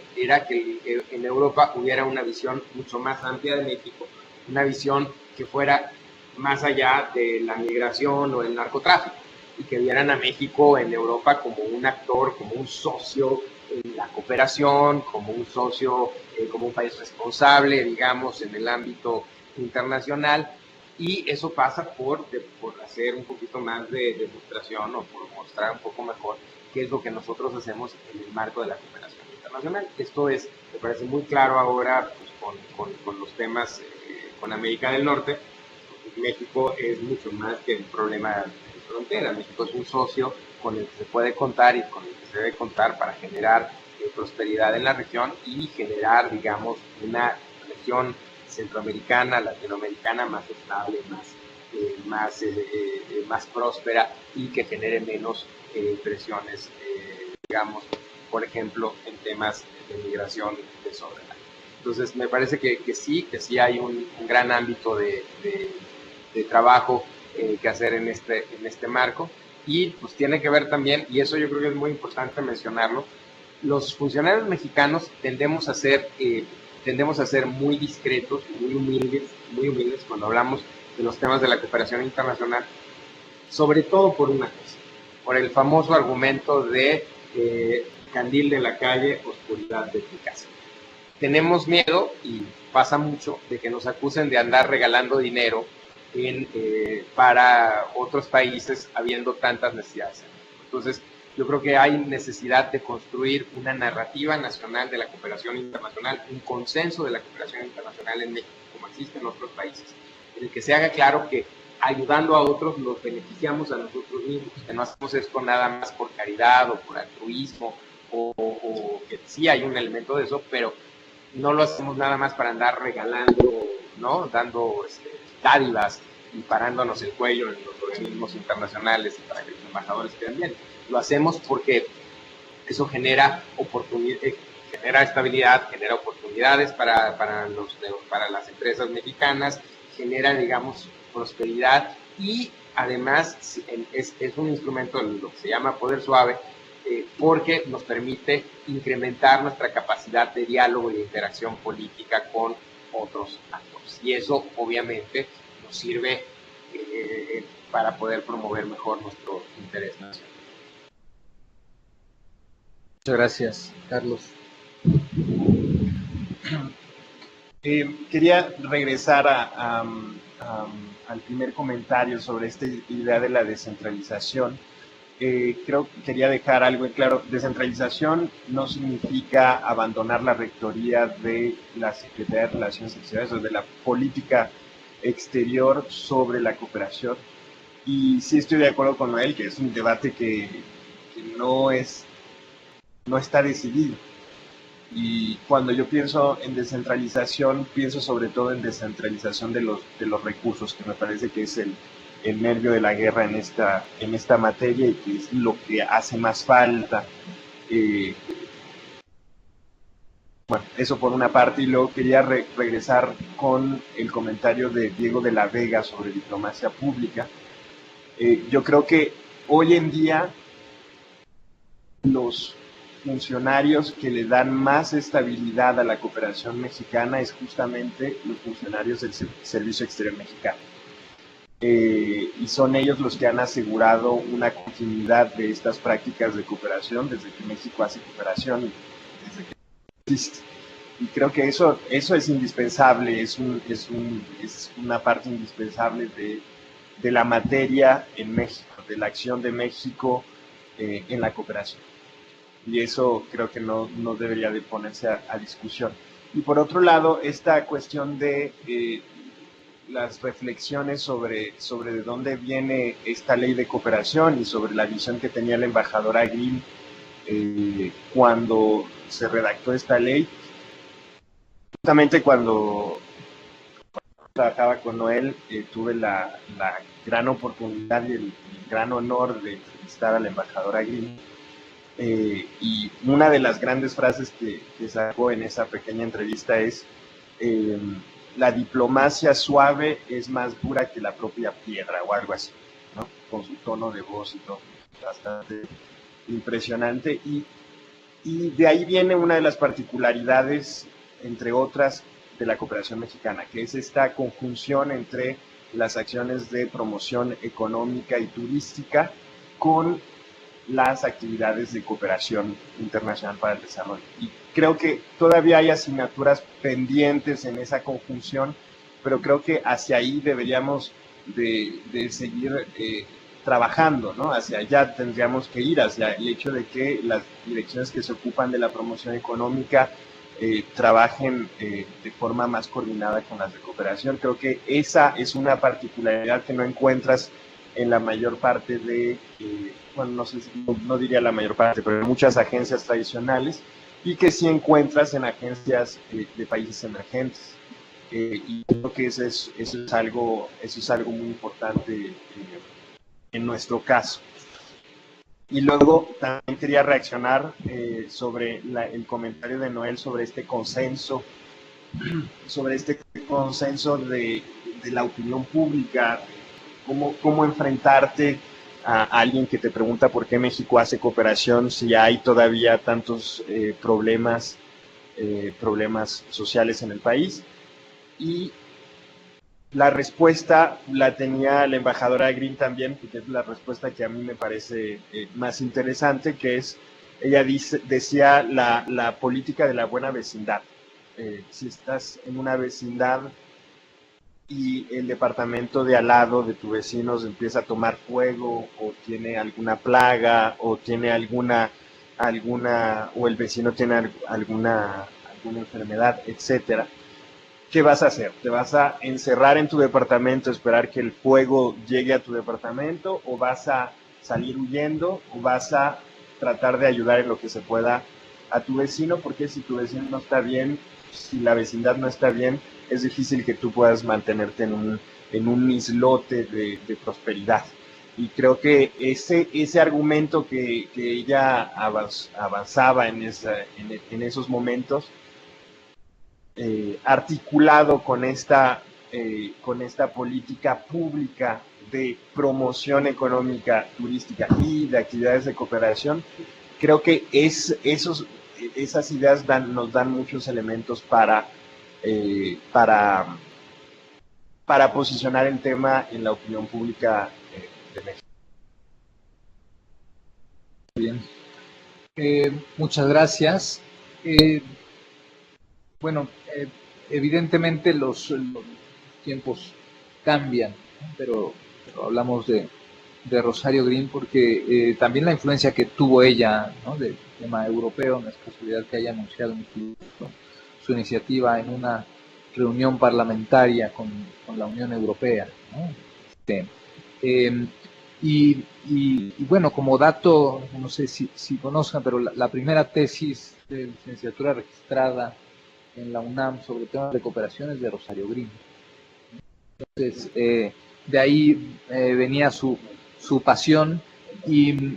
B: en Europa hubiera una visión mucho más amplia de México, una visión que fuera más allá de la migración o el narcotráfico, y que vieran a México en Europa como un actor, como un socio en la cooperación, como un socio, como un país responsable, digamos, en el ámbito internacional. Y eso pasa por hacer un poquito más de demostración o por mostrar un poco mejor qué es lo que nosotros hacemos en el marco de la cooperación internacional. Esto me parece muy claro ahora, pues, con los temas con América del Norte, México es mucho más que un problema de frontera. México es un socio con el que se puede contar y con el que se debe contar para generar prosperidad en la región y generar, digamos, una región centroamericana, latinoamericana más estable, más próspera y que genere menos presiones, digamos, por ejemplo, en temas de migración desordenada. Entonces, me parece que sí hay un gran ámbito de trabajo que hacer en este marco, y pues tiene que ver también, y eso yo creo que es muy importante mencionarlo, los funcionarios mexicanos tendemos a ser muy discretos, muy humildes cuando hablamos de los temas de la cooperación internacional, sobre todo por una cosa, por el famoso argumento de candil de la calle, oscuridad de tu casa. Tenemos miedo, y pasa mucho, de que nos acusen de andar regalando dinero para otros países habiendo tantas necesidades. Entonces, yo creo que hay necesidad de construir una narrativa nacional de la cooperación internacional, un consenso de la cooperación internacional en México, como existe en otros países, en el que se haga claro que ayudando a otros nos beneficiamos a nosotros mismos, que no hacemos esto nada más por caridad o por altruismo, o que sí hay un elemento de eso, pero no lo hacemos nada más para andar regalando, ¿no? Dando dádivas y parándonos el cuello en los organismos internacionales y para que los embajadores queden bien. Lo hacemos porque eso genera genera estabilidad, genera oportunidades para las empresas mexicanas, genera, digamos, prosperidad, y además es un instrumento, lo que se llama poder suave, porque nos permite incrementar nuestra capacidad de diálogo y de interacción política con otros actores. Y eso obviamente nos sirve para poder promover mejor nuestro interés nacional.
A: Muchas gracias, Carlos.
D: Quería regresar al primer comentario sobre esta idea de la descentralización. Quería dejar algo en claro. Descentralización no significa abandonar la rectoría de la Secretaría de Relaciones Exteriores o de la política exterior sobre la cooperación. Y sí estoy de acuerdo con Noel, que es un debate que no está decidido. Y cuando yo pienso en descentralización, pienso sobre todo en descentralización de los recursos, que me parece que es el nervio de la guerra en esta materia, y que es lo que hace más falta. Bueno, eso por una parte, y luego quería regresar con el comentario de Diego de la Vega sobre diplomacia pública. Yo creo que hoy en día los funcionarios que le dan más estabilidad a la cooperación mexicana es justamente los funcionarios del Servicio Exterior Mexicano. Y son ellos los que han asegurado una continuidad de estas prácticas de cooperación desde que México hace cooperación y desde que existe. Y creo que eso es indispensable, es una parte indispensable de la materia en México, de la acción de México en la cooperación. Y eso creo que no debería de ponerse a discusión. Y por otro lado, esta cuestión de las reflexiones sobre de dónde viene esta ley de cooperación y sobre la visión que tenía el embajador Aguil cuando se redactó esta ley. Justamente cuando trabajaba con Noel, tuve la gran oportunidad y el gran honor de entrevistar al embajador Aguil. Y una de las grandes frases que sacó en esa pequeña entrevista es la diplomacia suave es más dura que la propia piedra, o algo así, ¿no? Con su tono de voz y todo, bastante impresionante. Y de ahí viene una de las particularidades, entre otras, de la cooperación mexicana, que es esta conjunción entre las acciones de promoción económica y turística con las actividades de cooperación internacional para el desarrollo. Y creo que todavía hay asignaturas pendientes en esa conjunción, pero creo que hacia ahí deberíamos de seguir trabajando, ¿no? Hacia allá tendríamos que ir, hacia el hecho de que las direcciones que se ocupan de la promoción económica trabajen de forma más coordinada con las de cooperación. Creo que esa es una particularidad que no encuentras en la mayor parte de, bueno, no sé, no diría la mayor parte, pero en muchas agencias tradicionales, y que sí encuentras en agencias de países emergentes. Y creo que eso es algo muy importante en nuestro caso. Y luego también quería reaccionar sobre el comentario de Noel sobre este consenso de la opinión pública, cómo enfrentarte a alguien que te pregunta por qué México hace cooperación si hay todavía tantos problemas sociales en el país. Y la respuesta la tenía la embajadora Green también, que es la respuesta que a mí me parece más interesante, que es, ella decía la política de la buena vecindad. Si estás en una vecindad y el departamento de al lado de tu vecino se empieza a tomar fuego, o tiene alguna plaga, o tiene o el vecino tiene alguna enfermedad, etcétera, ¿qué vas a hacer? ¿Te vas a encerrar en tu departamento, esperar que el fuego llegue a tu departamento, o vas a salir huyendo, o vas a tratar de ayudar en lo que se pueda a tu vecino? Porque si tu vecino no está bien, si la vecindad no está bien, es difícil que tú puedas mantenerte en un islote de prosperidad. Y creo que ese argumento que ella avanzaba en esos momentos, articulado con esta política pública de promoción económica, turística y de actividades de cooperación, creo que esas ideas nos dan muchos elementos para posicionar el tema en la opinión pública de México.
A: Bien. Muchas gracias. Bueno, evidentemente los tiempos cambian, ¿no? pero hablamos de Rosario Green porque también la influencia que tuvo ella, ¿no?, del tema europeo, no es casualidad que haya anunciado su iniciativa en una reunión parlamentaria con la Unión Europea, ¿no? Y bueno, como dato, no sé si conozcan, pero la primera tesis de licenciatura registrada en la UNAM sobre temas de cooperación es de Rosario Green. Entonces, de ahí venía su pasión y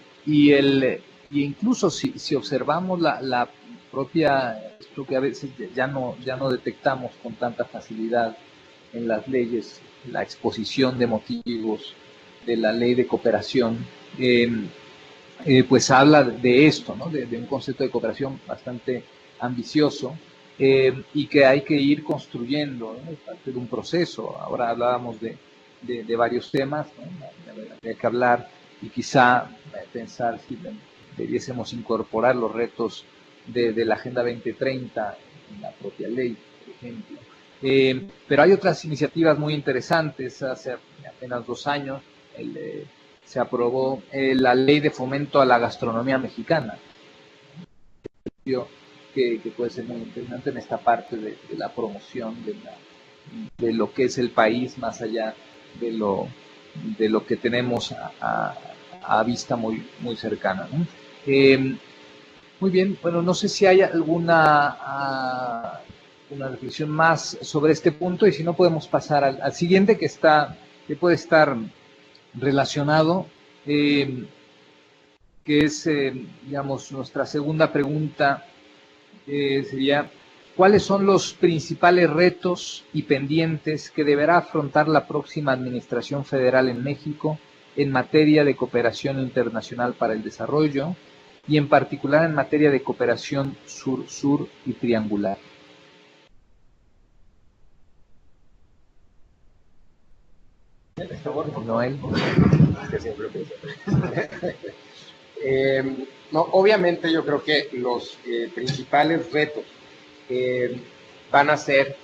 A: incluso si observamos la propia, esto que a veces ya no detectamos con tanta facilidad en las leyes, la exposición de motivos de la ley de cooperación, pues habla de esto, ¿no?, de un concepto de cooperación bastante ambicioso, y que hay que ir construyendo, ¿no?, es parte de un proceso. Ahora hablábamos de varios temas, ¿no?, hay que hablar y quizá pensar si debiésemos incorporar los retos de la Agenda 2030 en la propia ley, por ejemplo. Pero hay otras iniciativas muy interesantes. Hace apenas 2 años se aprobó la Ley de Fomento a la Gastronomía Mexicana, que puede ser muy interesante en esta parte de la promoción de lo que es el país, más allá de lo que tenemos a vista muy cercana, ¿no? Muy bien, bueno, no sé si hay una reflexión más sobre este punto, y si no podemos pasar al siguiente, que puede estar relacionado, que es, digamos, nuestra segunda pregunta. Sería, ¿cuáles son los principales retos y pendientes que deberá afrontar la próxima administración federal en México en materia de cooperación internacional para el desarrollo, y en particular en materia de cooperación sur-sur y triangular? Noel.
B: No, obviamente yo creo que los principales retos van a ser,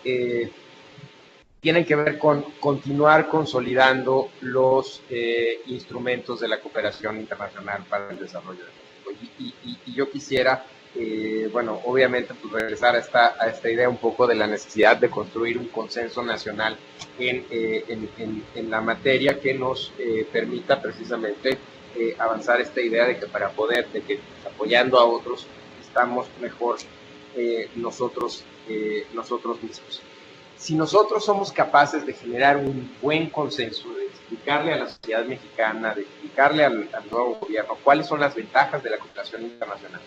B: tienen que ver con continuar consolidando los instrumentos de la cooperación internacional para el desarrollo de México. Y yo quisiera bueno, obviamente pues regresar a esta idea un poco de la necesidad de construir un consenso nacional en la materia que nos permita precisamente avanzar esta idea de que para poder, de que apoyando a otros estamos mejor nosotros mismos. Si nosotros somos capaces de generar un buen consenso, de explicarle a la sociedad mexicana, de explicarle al nuevo gobierno cuáles son las ventajas de la cooperación internacional,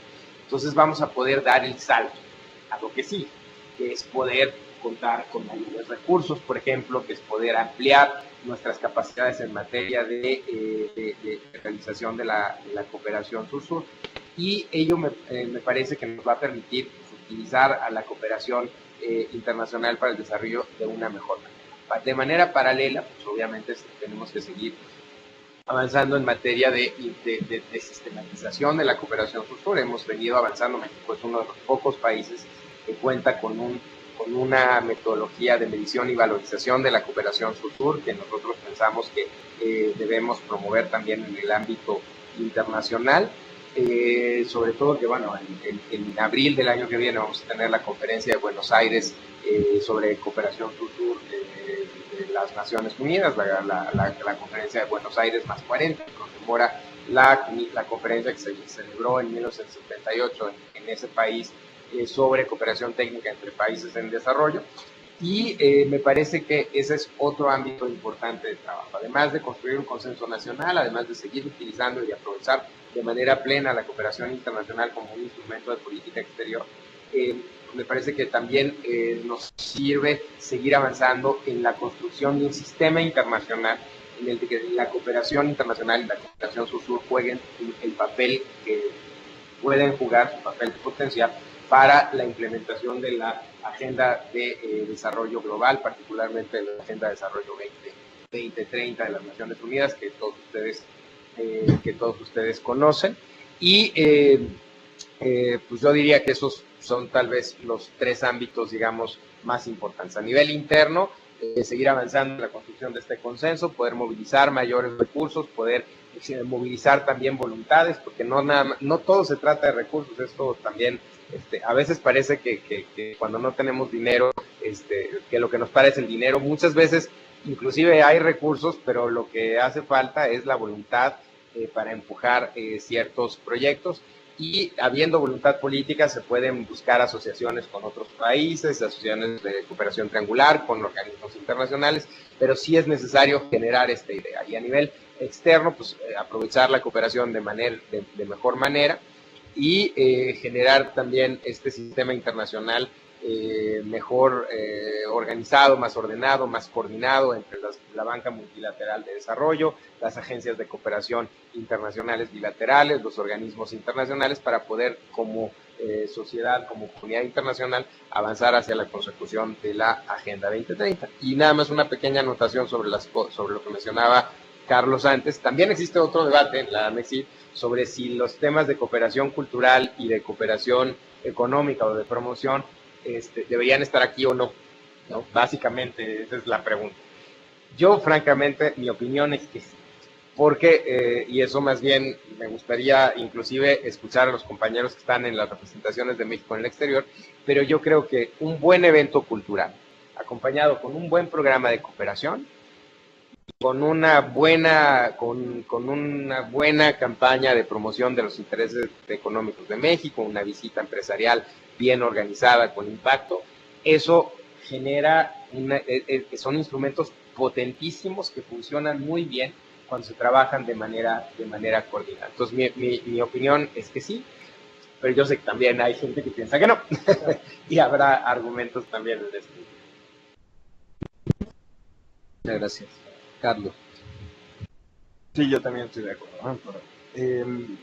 B: entonces vamos a poder dar el salto a lo que sí, que es poder contar con mayores recursos, por ejemplo, que es poder ampliar nuestras capacidades en materia de realización de la cooperación sur-sur, y ello me parece que nos va a permitir utilizar a la cooperación internacional para el desarrollo de una mejor manera. De manera paralela, pues obviamente tenemos que seguir avanzando en materia de sistematización de la cooperación sur-sur. Hemos venido avanzando. México es uno de los pocos países que cuenta con una metodología de medición y valorización de la cooperación sur-sur que nosotros pensamos que debemos promover también en el ámbito internacional. Sobre todo que, bueno, en abril del año que viene vamos a tener la conferencia de Buenos Aires sobre cooperación sur-sur de las Naciones Unidas, la conferencia de Buenos Aires más 40, que conmemora la conferencia que se celebró en 1978 en ese país sobre cooperación técnica entre países en desarrollo. Y me parece que ese es otro ámbito importante de trabajo. Además de construir un consenso nacional, además de seguir utilizando y aprovechar de manera plena la cooperación internacional como un instrumento de política exterior, me parece que también nos sirve seguir avanzando en la construcción de un sistema internacional en el que la cooperación internacional y la cooperación sur-sur jueguen el papel que pueden jugar, su papel potencial para la implementación de la Agenda de Desarrollo Global, particularmente la Agenda de Desarrollo 2030 de las Naciones Unidas, que todos ustedes conocen. Y pues yo diría que esos son tal vez los tres ámbitos, digamos, más importantes. A nivel interno, seguir avanzando en la construcción de este consenso, poder movilizar mayores recursos, poder movilizar también voluntades, porque no todo se trata de recursos, esto también, a veces parece que cuando no tenemos dinero, que lo que nos para es el dinero. Muchas veces inclusive hay recursos, pero lo que hace falta es la voluntad para empujar ciertos proyectos, y habiendo voluntad política se pueden buscar asociaciones con otros países, asociaciones de cooperación triangular con organismos internacionales, pero sí es necesario generar esta idea. Y a nivel externo, pues aprovechar la cooperación de mejor manera y generar también este sistema internacional mejor organizado, más ordenado, más coordinado entre la banca multilateral de desarrollo, las agencias de cooperación internacionales bilaterales, los organismos internacionales, para poder como sociedad, como comunidad internacional, avanzar hacia la consecución de la Agenda 2030. Y nada más una pequeña anotación sobre lo que mencionaba Carlos antes. También existe otro debate en la MEXID sobre si los temas de cooperación cultural y de cooperación económica o de promoción deberían estar aquí o no, ¿no? Básicamente esa es la pregunta. Yo francamente mi opinión es que sí, porque, y eso más bien me gustaría inclusive escuchar a los compañeros que están en las representaciones de México en el exterior, pero yo creo que un buen evento cultural acompañado con un buen programa de cooperación, con una buena campaña de promoción de los intereses económicos de México, una visita empresarial bien organizada, con impacto, eso genera, son instrumentos potentísimos que funcionan muy bien cuando se trabajan de manera coordinada. Entonces mi opinión es que sí, pero yo sé que también hay gente que piensa que no, y habrá argumentos también en este.
A: Muchas gracias. Carlos.
D: Sí, yo también estoy de acuerdo.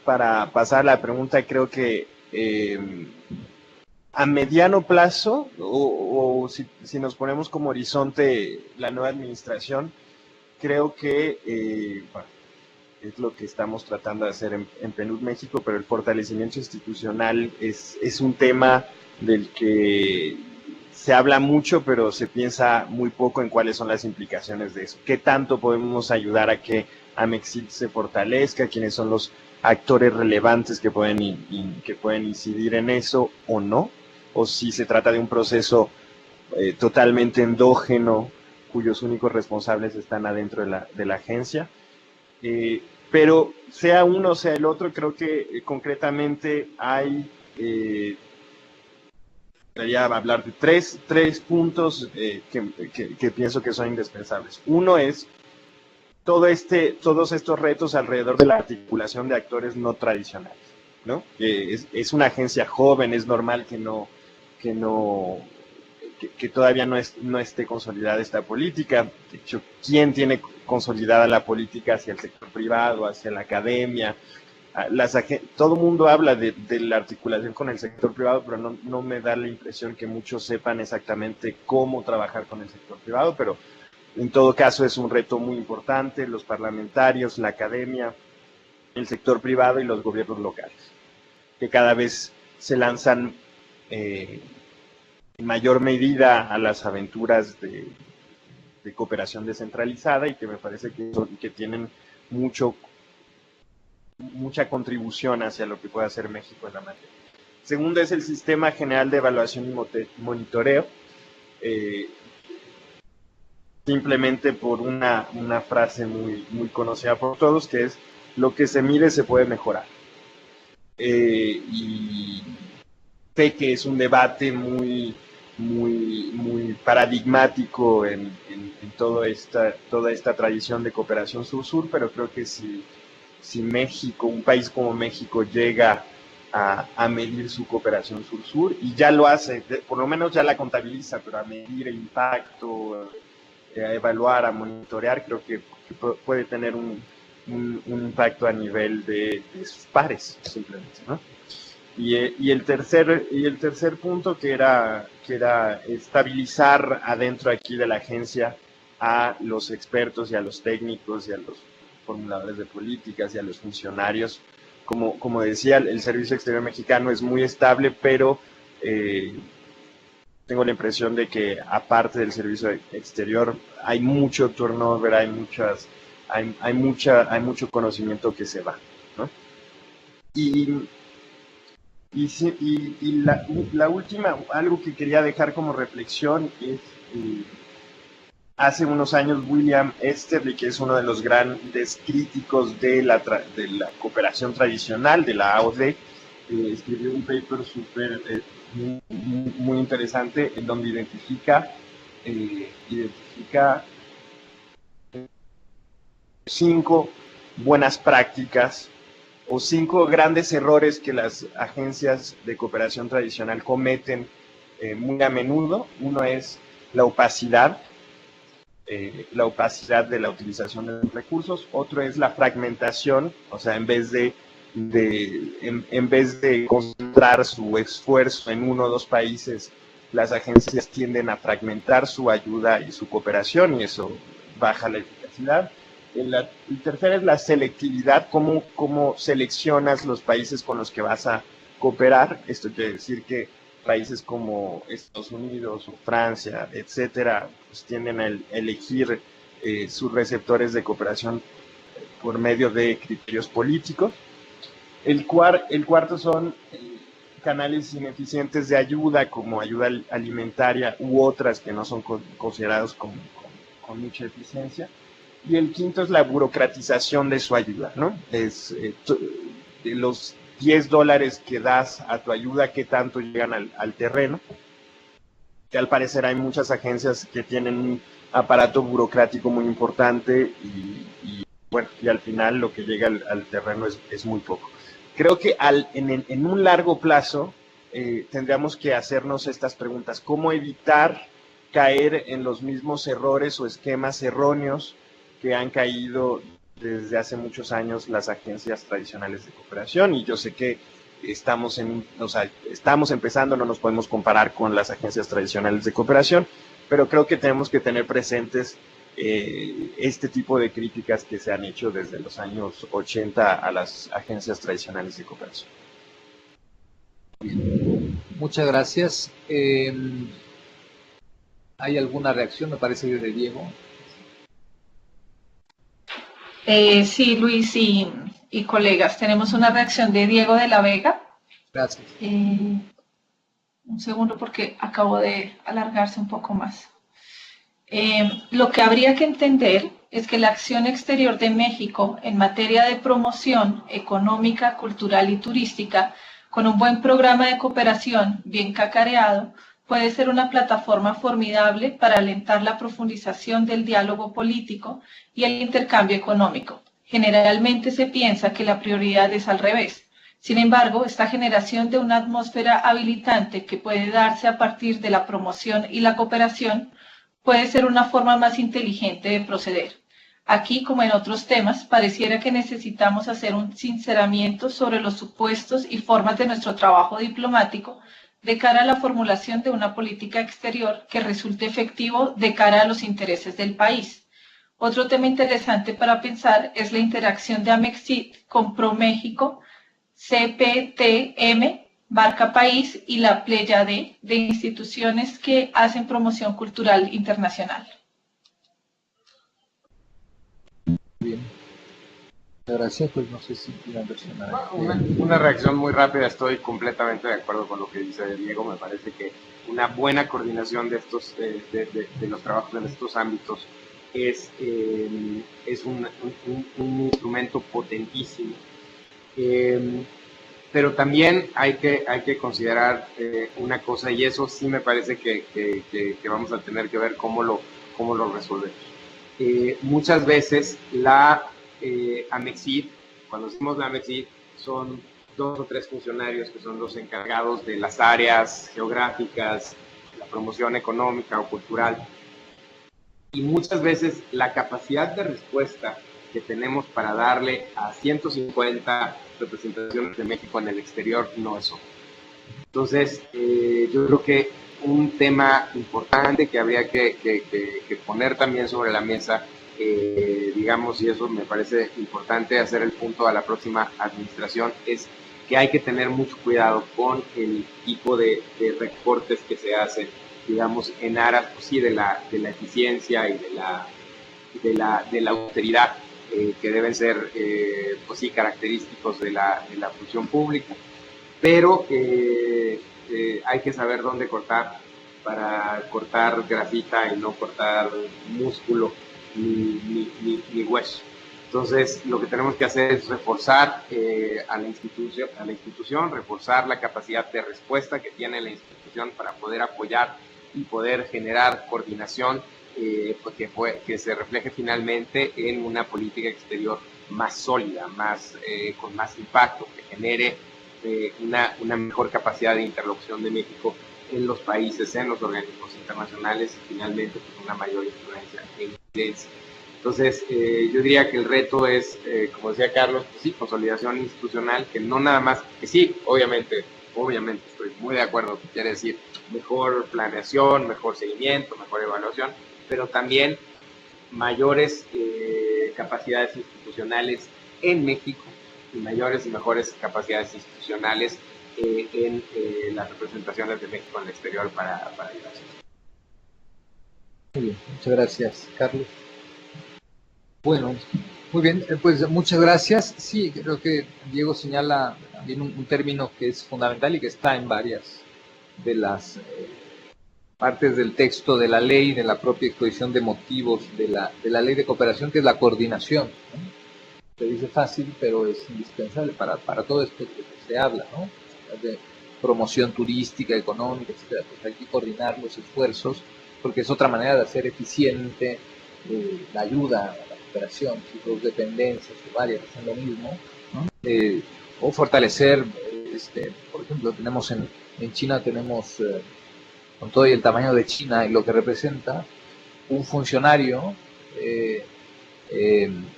D: Para pasar a la pregunta, creo que a mediano plazo, o si nos ponemos como horizonte la nueva administración, creo que bueno, es lo que estamos tratando de hacer en PNUD México, pero el fortalecimiento institucional es un tema del que se habla mucho, pero se piensa muy poco en cuáles son las implicaciones de eso. ¿Qué tanto podemos ayudar a que Amexit se fortalezca, quiénes son los actores relevantes que pueden incidir en eso o no, o si se trata de un proceso totalmente endógeno, cuyos únicos responsables están adentro de la agencia. Pero sea uno o sea el otro, creo que concretamente hay, quería hablar de tres puntos que pienso que son indispensables. Uno es todos estos retos alrededor de la articulación de actores no tradicionales, ¿no? Es una agencia joven, es normal que todavía no esté consolidada esta política. De hecho, ¿quién tiene consolidada la política hacia el sector privado, hacia la academia? Todo el mundo habla de la articulación con el sector privado, pero no me da la impresión que muchos sepan exactamente cómo trabajar con el sector privado, pero en todo caso es un reto muy importante, los parlamentarios, la academia, el sector privado y los gobiernos locales, que cada vez se lanzan en mayor medida a las aventuras de cooperación descentralizada y que me parece que tienen mucha contribución hacia lo que puede hacer México en la materia. Segundo es el Sistema General de Evaluación y Monitoreo, simplemente por una frase muy conocida por todos, que es: lo que se mide se puede mejorar. Y sé que es un debate muy paradigmático en toda esta tradición de cooperación sur-sur, pero creo que si México, un país como México, llega a medir su cooperación sur-sur, y ya lo hace, por lo menos ya la contabiliza, pero a medir el impacto, a evaluar, a monitorear, creo que puede tener un impacto a nivel de sus pares, simplemente, ¿no? Y el tercer punto, que era estabilizar adentro aquí de la agencia a los expertos y a los técnicos y a los formuladores de políticas y a los funcionarios. Como decía, el Servicio Exterior Mexicano es muy estable, pero tengo la impresión de que aparte del servicio exterior hay mucho turnover, hay mucho conocimiento que se va, ¿no? Y la última, algo que quería dejar como reflexión es, hace unos años William Easterly, que es uno de los grandes críticos de la cooperación tradicional, de la AOD, escribió un paper muy interesante en donde identifica 5 buenas prácticas o 5 grandes errores que las agencias de cooperación tradicional cometen muy a menudo. Uno es la opacidad de la utilización de los recursos. Otro es la fragmentación, o sea, en vez de concentrar su esfuerzo en 1 o 2 países, las agencias tienden a fragmentar su ayuda y su cooperación, y eso baja la eficacidad. El tercero es la selectividad, cómo seleccionas los países con los que vas a cooperar. Esto quiere decir que países como Estados Unidos o Francia, etcétera, pues tienden a elegir sus receptores de cooperación por medio de criterios políticos. El cuarto son canales ineficientes de ayuda, como ayuda alimentaria u otras que no son considerados con mucha eficiencia. Y el quinto es la burocratización de su ayuda, ¿no? Es de los $10 que das a tu ayuda, ¿qué tanto llegan al terreno? Que al parecer hay muchas agencias que tienen un aparato burocrático muy importante y al final lo que llega al terreno es muy poco. Creo que en un largo plazo tendríamos que hacernos estas preguntas: ¿cómo evitar caer en los mismos errores o esquemas erróneos que han caído desde hace muchos años las agencias tradicionales de cooperación? Y yo sé que estamos empezando, no nos podemos comparar con las agencias tradicionales de cooperación, pero creo que tenemos que tener presentes este tipo de críticas que se han hecho desde los años 80 a las agencias tradicionales de cooperación.
A: Muchas gracias. ¿Hay alguna reacción? Me parece, de Diego.
F: Sí, Luis y colegas, tenemos una reacción de Diego de la Vega.
A: Gracias.
F: Un segundo porque acabo de alargarse un poco más. Lo que habría que entender es que la acción exterior de México en materia de promoción económica, cultural y turística, con un buen programa de cooperación bien cacareado, puede ser una plataforma formidable para alentar la profundización del diálogo político y el intercambio económico. Generalmente se piensa que la prioridad es al revés. Sin embargo, esta generación de una atmósfera habilitante que puede darse a partir de la promoción y la cooperación puede ser una forma más inteligente de proceder. Aquí, como en otros temas, pareciera que necesitamos hacer un sinceramiento sobre los supuestos y formas de nuestro trabajo diplomático de cara a la formulación de una política exterior que resulte efectivo de cara a los intereses del país. Otro tema interesante para pensar es la interacción de Amexit con ProMéxico, CPTM, Marca País y la Pléyade de instituciones que hacen promoción cultural internacional.
A: Bien. Gracias, pues no sé si quieran reaccionar.
B: Una reacción muy rápida, estoy completamente de acuerdo con lo que dice Diego, me parece que una buena coordinación de estos de los trabajos en estos ámbitos es un instrumento potentísimo, pero también hay que considerar una cosa, y eso sí me parece que vamos a tener que ver cómo lo resolvemos. Muchas veces la Amexit, cuando decimos la Amexit, son 2 o 3 funcionarios que son los encargados de las áreas geográficas, la promoción económica o cultural. Y muchas veces la capacidad de respuesta que tenemos para darle a 150 representaciones de México en el exterior no es otra. Entonces, yo creo que un tema importante que habría que poner también sobre la mesa, digamos, y eso me parece importante hacer el punto a la próxima administración, es que hay que tener mucho cuidado con el tipo de recortes que se hacen, digamos, en aras, pues sí, de la eficiencia y de la austeridad, que deben ser, pues sí, característicos de la función pública, pero hay que saber dónde cortar para cortar grasita y no cortar músculo ni hueso. Entonces, lo que tenemos que hacer es reforzar a la institución, reforzar la capacidad de respuesta que tiene la institución para poder apoyar y poder generar coordinación, que se refleje finalmente en una política exterior más sólida, con más impacto, que genere una mejor capacidad de interlocución de México en los países, en los organismos internacionales y finalmente pues, una mayor influencia e incidencia. Entonces, yo diría que el reto es, como decía Carlos, pues sí, consolidación institucional, que no nada más, que sí, obviamente estoy muy de acuerdo, que quiere decir mejor planeación, mejor seguimiento, mejor evaluación, pero también mayores capacidades institucionales en México y mayores y mejores capacidades institucionales en las representaciones de México en el exterior para ayudar.
A: Muy bien, muchas gracias, Carlos. Bueno, muy bien, pues muchas gracias. Sí, creo que Diego señala también un término que es fundamental y que está en varias de las partes del texto de la ley, de la propia exposición de motivos de la ley de cooperación, que es la coordinación, ¿no? Se dice fácil, pero es indispensable para todo esto que se habla, ¿no? De promoción turística, económica, etcétera. Pues hay que coordinar los esfuerzos, porque es otra manera de hacer eficiente la ayuda a la cooperación. Si dos dependencias o varias hacen lo mismo, ¿no? O fortalecer, por ejemplo, tenemos en China, tenemos, con todo y el tamaño de China y lo que representa, un funcionario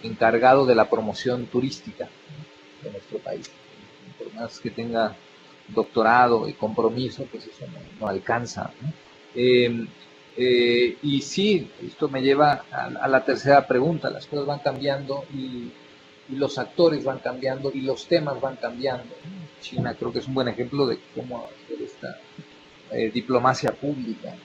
A: encargado de la promoción turística de nuestro país. Por más que tenga doctorado y compromiso, pues eso no alcanza, ¿no? Y sí, esto me lleva a la tercera pregunta. Las cosas van cambiando y los actores van cambiando y los temas van cambiando. China creo que es un buen ejemplo de cómo hacer esta diplomacia pública.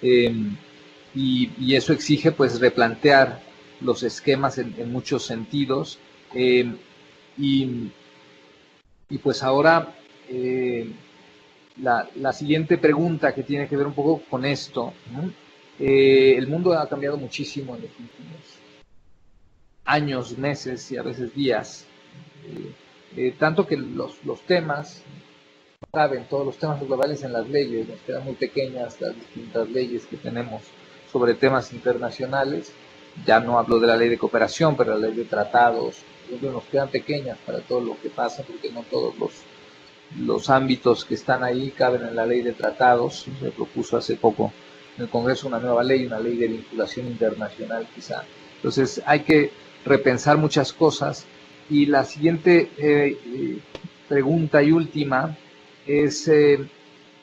A: Y eso exige pues replantear los esquemas en muchos sentidos. Y pues ahora la siguiente pregunta que tiene que ver un poco con esto, ¿no? El mundo ha cambiado muchísimo en los últimos años, meses y a veces días, tanto que los temas, saben, todos los temas globales en las leyes, nos quedan muy pequeñas las distintas leyes que tenemos sobre temas internacionales. Ya no hablo de la ley de cooperación, pero la ley de tratados, nos quedan pequeñas para todo lo que pasa, porque no todos los ámbitos que están ahí caben en la ley de tratados. Se propuso hace poco en el Congreso una nueva ley, una ley de vinculación internacional quizá. Entonces hay que repensar muchas cosas. Y la siguiente pregunta y última es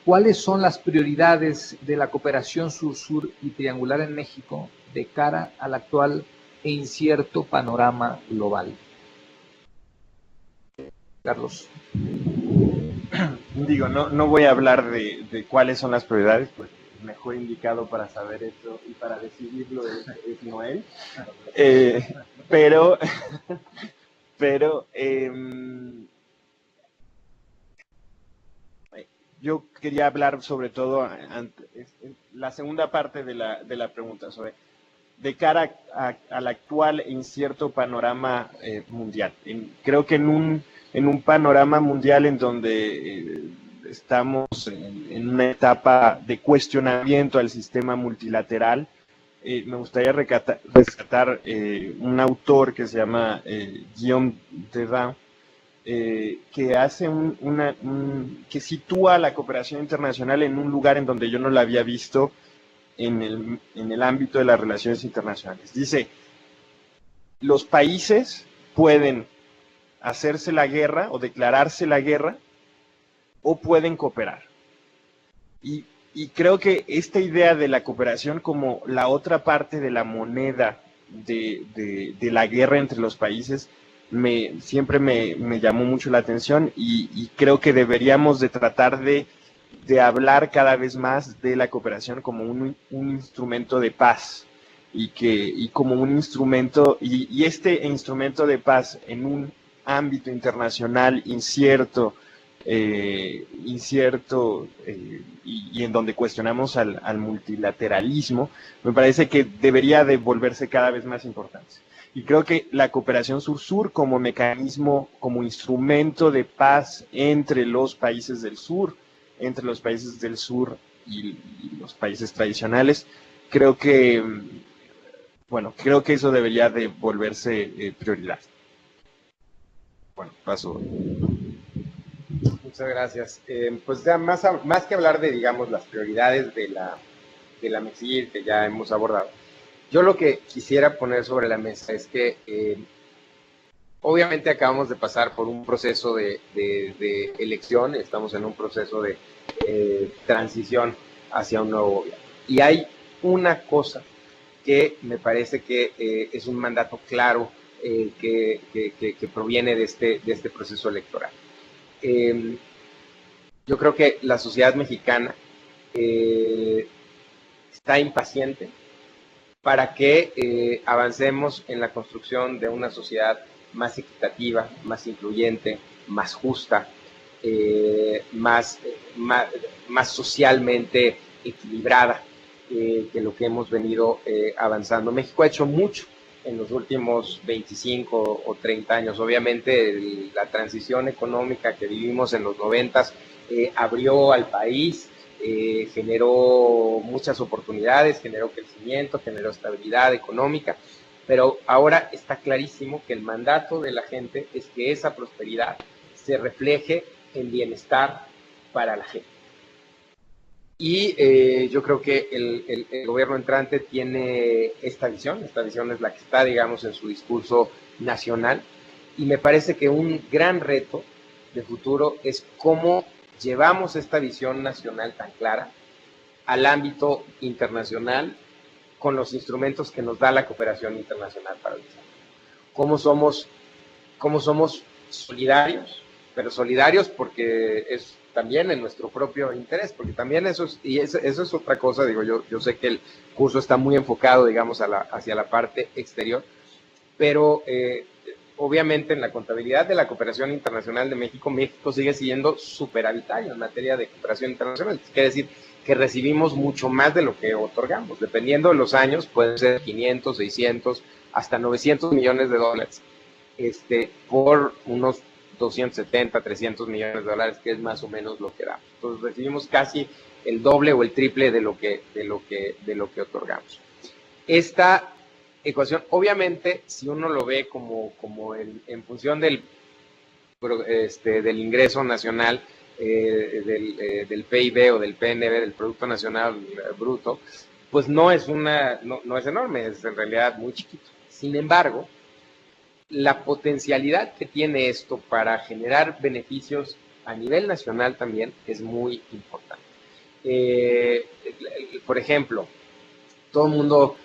A: ¿cuáles son las prioridades de la cooperación sur-sur y triangular en México de cara al actual e incierto panorama global? Carlos.
D: Digo, no voy a hablar de cuáles son las prioridades, pues el mejor indicado para saber esto y para decidirlo es Noel. Pero yo quería hablar sobre todo la segunda parte de la pregunta, sobre de cara al actual e incierto panorama mundial. Creo que en un panorama mundial en donde estamos en una etapa de cuestionamiento al sistema multilateral, me gustaría rescatar un autor que se llama Guillaume Dedin, que hace que sitúa la cooperación internacional en un lugar en donde yo no la había visto en el ámbito de las relaciones internacionales. Dice, los países pueden hacerse la guerra o declararse la guerra o pueden cooperar. Y creo que esta idea de la cooperación como la otra parte de la moneda de la guerra entre los países siempre me llamó mucho la atención y creo que deberíamos de tratar de hablar cada vez más de la cooperación como un instrumento de paz y como un instrumento, y este instrumento de paz en un ámbito internacional incierto, y en donde cuestionamos al multilateralismo, me parece que debería de volverse cada vez más importante. Y creo que la cooperación sur-sur como mecanismo, como instrumento de paz entre los países del sur y los países tradicionales, creo que eso debería de volverse prioridad. Bueno, paso.
B: Muchas gracias. Pues ya más que hablar de, digamos, las prioridades de la MEXIR que ya hemos abordado, yo lo que quisiera poner sobre la mesa es que obviamente acabamos de pasar por un proceso de elección, estamos en un proceso de transición hacia un nuevo gobierno. Y hay una cosa que me parece que es un mandato claro que proviene de este proceso electoral. Yo creo que la sociedad mexicana está impaciente para que avancemos en la construcción de una sociedad más equitativa, más incluyente, más justa, más socialmente equilibrada que lo que hemos venido avanzando. México ha hecho mucho en los últimos 25 o 30 años. Obviamente la transición económica que vivimos en los 90s abrió al país, generó muchas oportunidades, generó crecimiento, generó estabilidad económica, pero ahora está clarísimo que el mandato de la gente es que esa prosperidad se refleje en bienestar para la gente. Y yo creo que el gobierno entrante tiene esta visión es la que está, digamos, en su discurso nacional, y me parece que un gran reto de futuro es cómo llevamos esta visión nacional tan clara al ámbito internacional con los instrumentos que nos da la cooperación internacional para el desarrollo. Cómo somos solidarios, pero solidarios porque es
G: también en nuestro propio interés, porque también eso es otra cosa, digo, yo sé que el curso está muy enfocado, digamos, hacia la parte exterior, pero obviamente en la contabilidad de la cooperación internacional de México, México sigue siendo superavitario en materia de cooperación internacional. Quiere decir que recibimos mucho más de lo que otorgamos. Dependiendo de los años, pueden ser 500, 600, hasta 900 millones de dólares, por unos 270, 300 millones de dólares, que es más o menos lo que damos. Entonces recibimos casi el doble o el triple de lo que otorgamos. Esta ecuación, obviamente, si uno lo ve como en función del ingreso nacional, del PIB o del PNB, del Producto Nacional Bruto, pues no es enorme, es en realidad muy chiquito. Sin embargo, la potencialidad que tiene esto para generar beneficios a nivel nacional también es muy importante. Por ejemplo, todo el mundo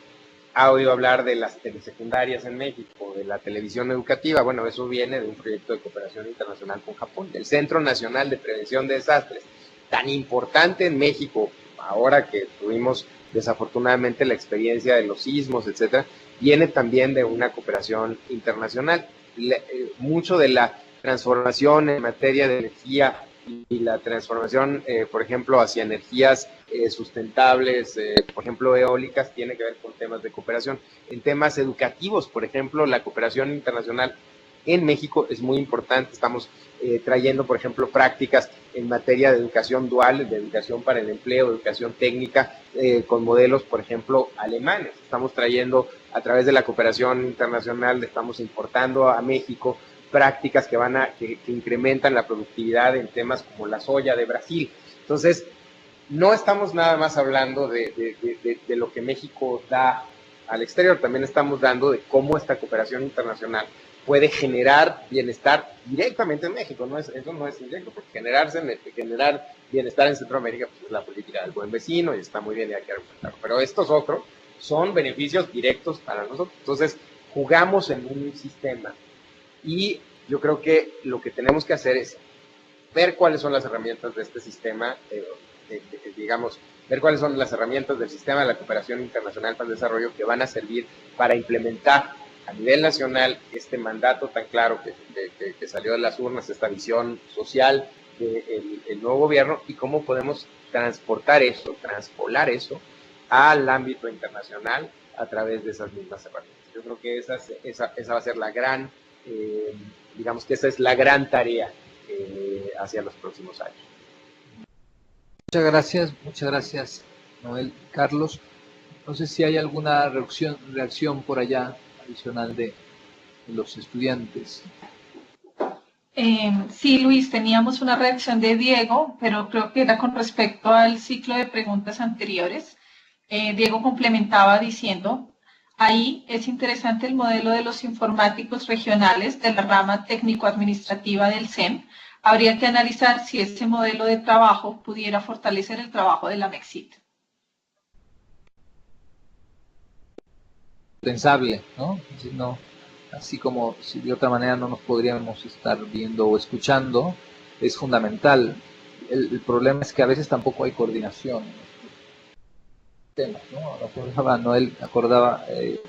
G: ha oído hablar de las telesecundarias en México, de la televisión educativa. Bueno, eso viene de un proyecto de cooperación internacional con Japón, del Centro Nacional de Prevención de Desastres, tan importante en México, ahora que tuvimos desafortunadamente la experiencia de los sismos, etcétera, viene también de una cooperación internacional. Mucho de la transformación en materia de energía y la transformación, por ejemplo, hacia energías sustentables, por ejemplo, eólicas, tiene que ver con temas de cooperación. En temas educativos, por ejemplo, la cooperación internacional en México es muy importante. Estamos trayendo, por ejemplo, prácticas en materia de educación dual, de educación para el empleo, educación técnica, con modelos, por ejemplo, alemanes. Estamos trayendo, a través de la cooperación internacional, estamos importando a México prácticas que incrementan la productividad en temas como la soya de Brasil. Entonces, no estamos nada más hablando de lo que México da al exterior, también estamos dando de cómo esta cooperación internacional puede generar bienestar directamente en México. Eso no es indirecto, porque generar bienestar en Centroamérica pues, es la política del buen vecino y está muy bien y hay que argumentarlo. Pero estos otros son beneficios directos para nosotros. Entonces, jugamos en un sistema y yo creo que lo que tenemos que hacer es ver cuáles son las herramientas de este sistema, digamos, ver cuáles son las herramientas del sistema de la cooperación internacional para el desarrollo que van a servir para implementar a nivel nacional este mandato tan claro que salió de las urnas, esta visión social del nuevo gobierno, y cómo podemos transportar eso, transpolar eso al ámbito internacional a través de esas mismas herramientas. Yo creo que esa va a ser la gran, digamos que esa es la gran tarea hacia los próximos años.
A: Muchas gracias, Noel. Carlos, no sé si hay alguna reacción por allá adicional de los estudiantes.
F: Sí, Luis, teníamos una reacción de Diego, pero creo que era con respecto al ciclo de preguntas anteriores. Diego complementaba diciendo, ahí es interesante el modelo de los informáticos regionales de la rama técnico-administrativa del CEM. Habría que analizar si ese modelo de trabajo pudiera fortalecer el trabajo de la MEXIT.
A: Pensable, ¿no? Así como si de otra manera no nos podríamos estar viendo o escuchando, es fundamental. El problema es que a veces tampoco hay coordinación en estos temas, ¿no? Noel acordaba de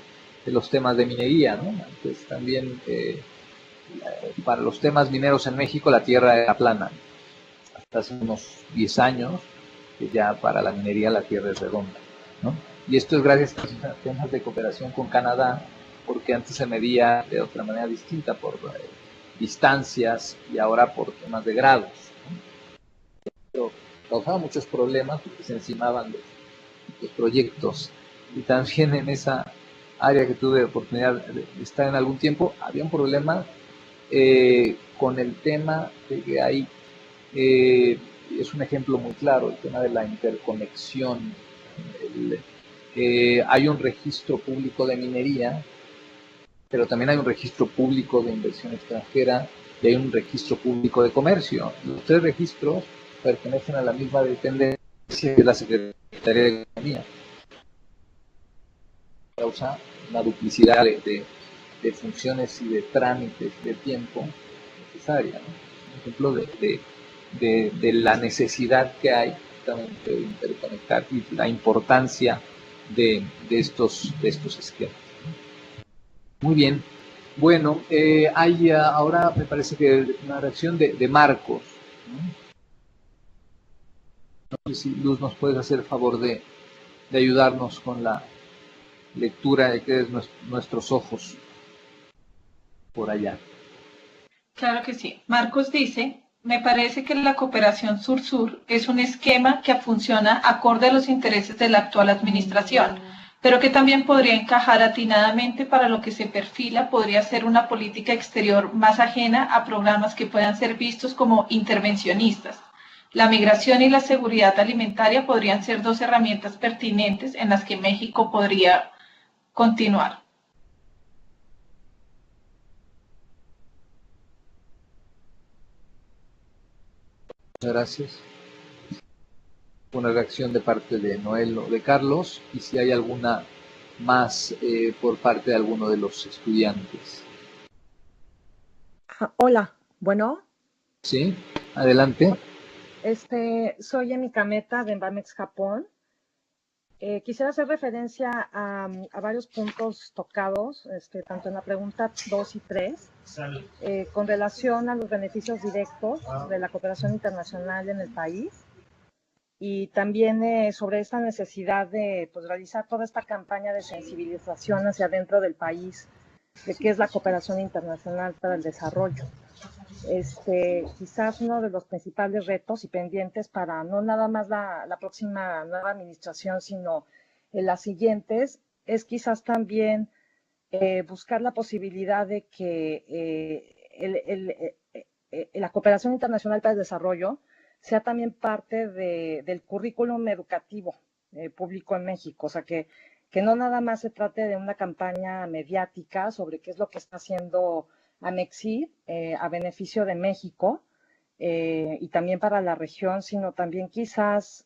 A: los temas de minería, ¿no? Antes también para los temas mineros en México la tierra era plana. Hasta hace unos 10 años que ya para la minería la tierra es redonda, ¿no? Y esto es gracias a temas de cooperación con Canadá, porque antes se medía de otra manera distinta por distancias y ahora por temas de grados, ¿no? Pero causaba muchos problemas porque se encimaban los proyectos. Y también en esa área que tuve oportunidad de estar en algún tiempo, había un problema con el tema de que hay, es un ejemplo muy claro, el tema de la interconexión. Hay un registro público de minería, pero también hay un registro público de inversión extranjera y hay un registro público de comercio. Los tres registros pertenecen a la misma dependencia de la Secretaría de Economía. Causa una duplicidad de funciones y de trámites de tiempo necesaria, ¿no? Un ejemplo de la necesidad que hay justamente de interconectar y la importancia de estos esquemas. Muy bien. Bueno, hay ahora me parece que una reacción de Marcos. No sé si Luz nos puedes hacer el favor de ayudarnos con la lectura de que es nuestros ojos por allá.
F: Claro que sí. Marcos dice, me parece que la cooperación sur-sur es un esquema que funciona acorde a los intereses de la actual administración, pero que también podría encajar atinadamente para lo que se perfila podría ser una política exterior más ajena a programas que puedan ser vistos como intervencionistas. La migración y la seguridad alimentaria podrían ser dos herramientas pertinentes en las que México podría continuar.
A: Muchas gracias. Una reacción de parte de Noel o de Carlos, y si hay alguna más por parte de alguno de los estudiantes.
H: Hola, bueno.
A: Sí, adelante.
H: Soy Emika Meta de Envamex Japón. Quisiera hacer referencia a varios puntos tocados, tanto en la pregunta 2 y 3, con relación a los beneficios directos de la cooperación internacional en el país, y también sobre esta necesidad de realizar toda esta campaña de sensibilización hacia dentro del país, de qué es la cooperación internacional para el desarrollo. Quizás uno de los principales retos y pendientes para no nada más la próxima nueva administración, sino en las siguientes, es quizás también buscar la posibilidad de que la cooperación internacional para el desarrollo sea también parte del currículum educativo público en México. O sea, que no nada más se trate de una campaña mediática sobre qué es lo que está haciendo Amexir a beneficio de México y también para la región, sino también quizás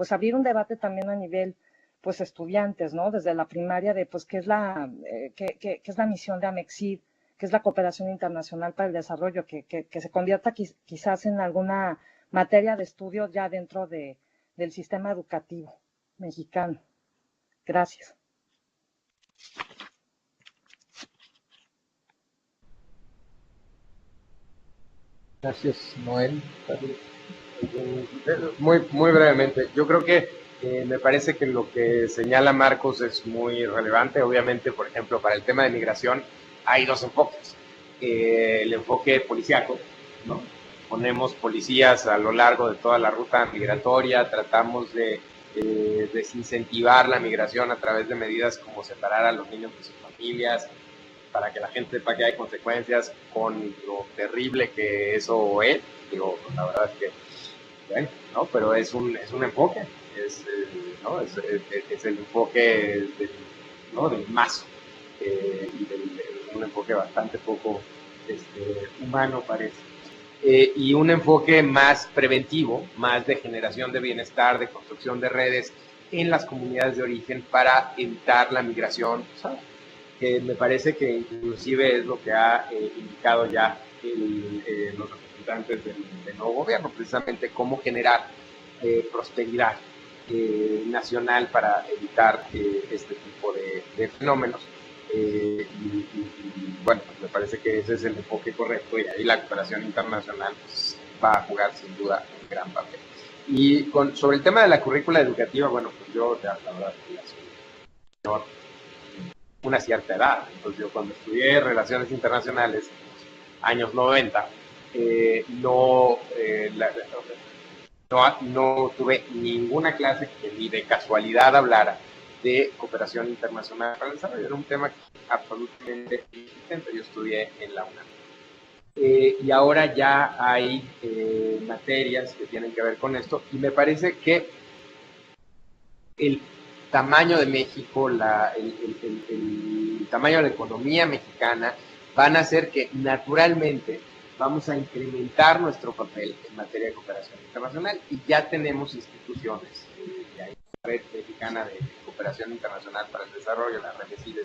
H: abrir un debate también a nivel estudiantes, ¿no? Desde la primaria de qué es la misión de Amexir, qué es la cooperación internacional para el desarrollo, que se convierta quizás en alguna materia de estudio ya dentro del sistema educativo mexicano. Gracias.
A: Gracias, Noel.
G: Muy brevemente, yo creo que me parece que lo que señala Marcos es muy relevante. Obviamente, por ejemplo, para el tema de migración hay dos enfoques. El enfoque policíaco, ¿no? Ponemos policías a lo largo de toda la ruta migratoria, tratamos de desincentivar la migración a través de medidas como separar a los niños de sus familias, para que la gente sepa que hay consecuencias con lo terrible que eso es. Digo, la verdad es que, bueno, ¿no? Pero es un enfoque, ¿no? Es el enfoque del mazo, y un enfoque bastante poco humano, parece. Y un enfoque más preventivo, más de generación de bienestar, de construcción de redes en las comunidades de origen para evitar la migración, ¿sabes? Que me parece que inclusive es lo que ha indicado ya los representantes del nuevo gobierno, precisamente cómo generar prosperidad nacional para evitar este tipo de fenómenos. Y bueno, me parece que ese es el enfoque correcto, y ahí la cooperación internacional va a jugar sin duda un gran papel. Y sobre el tema de la currícula educativa, bueno, pues yo la verdad soy una cierta edad. Entonces yo cuando estudié Relaciones Internacionales, años 90, no tuve ninguna clase que ni de casualidad hablara de cooperación internacional para el desarrollo. Era un tema absolutamente inexistente. Yo estudié en la UNAM. Y ahora ya hay materias que tienen que ver con esto, y me parece que el tamaño de México, el tamaño de la economía mexicana, van a hacer que naturalmente vamos a incrementar nuestro papel en materia de cooperación internacional, y ya tenemos instituciones. La Red Mexicana de Cooperación Internacional para el Desarrollo, la REMESID,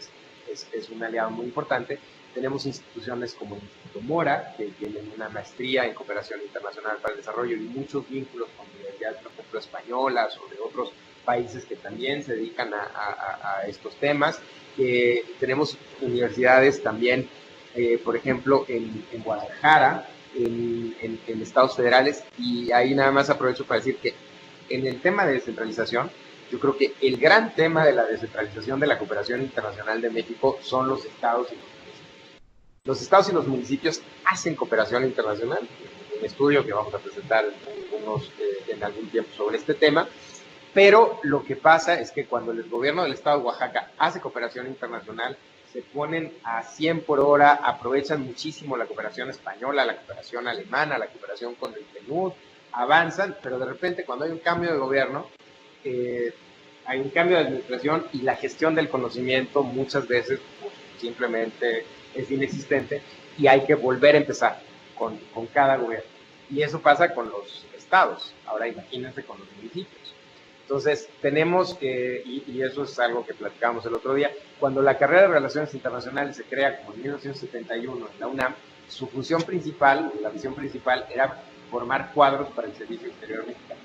G: es un aliado muy importante, Tenemos instituciones como el Instituto Mora, que tienen una maestría en cooperación internacional para el desarrollo y muchos vínculos con universidades, por ejemplo, españolas o de otros países que también se dedican a estos temas. Tenemos universidades también, por ejemplo, en Guadalajara, en estados federales, y ahí nada más aprovecho para decir que en el tema de descentralización, yo creo que el gran tema de la descentralización de la cooperación internacional de México son los estados y los municipios. Los estados y los municipios hacen cooperación internacional, un estudio que vamos a presentar en algún tiempo sobre este tema, pero lo que pasa es que cuando el gobierno del estado de Oaxaca hace cooperación internacional, se ponen a 100 por hora, aprovechan muchísimo la cooperación española, la cooperación alemana, la cooperación con el PNUD, avanzan, pero de repente cuando hay un cambio de gobierno, hay un cambio de administración y la gestión del conocimiento muchas veces pues, simplemente es inexistente y hay que volver a empezar con cada gobierno. Y eso pasa con los estados, ahora imagínense con los municipios. Entonces, tenemos, y eso es algo que platicamos el otro día, cuando la carrera de Relaciones Internacionales se crea como en 1971 en la UNAM, su función principal, la misión principal, era formar cuadros para el servicio exterior mexicano.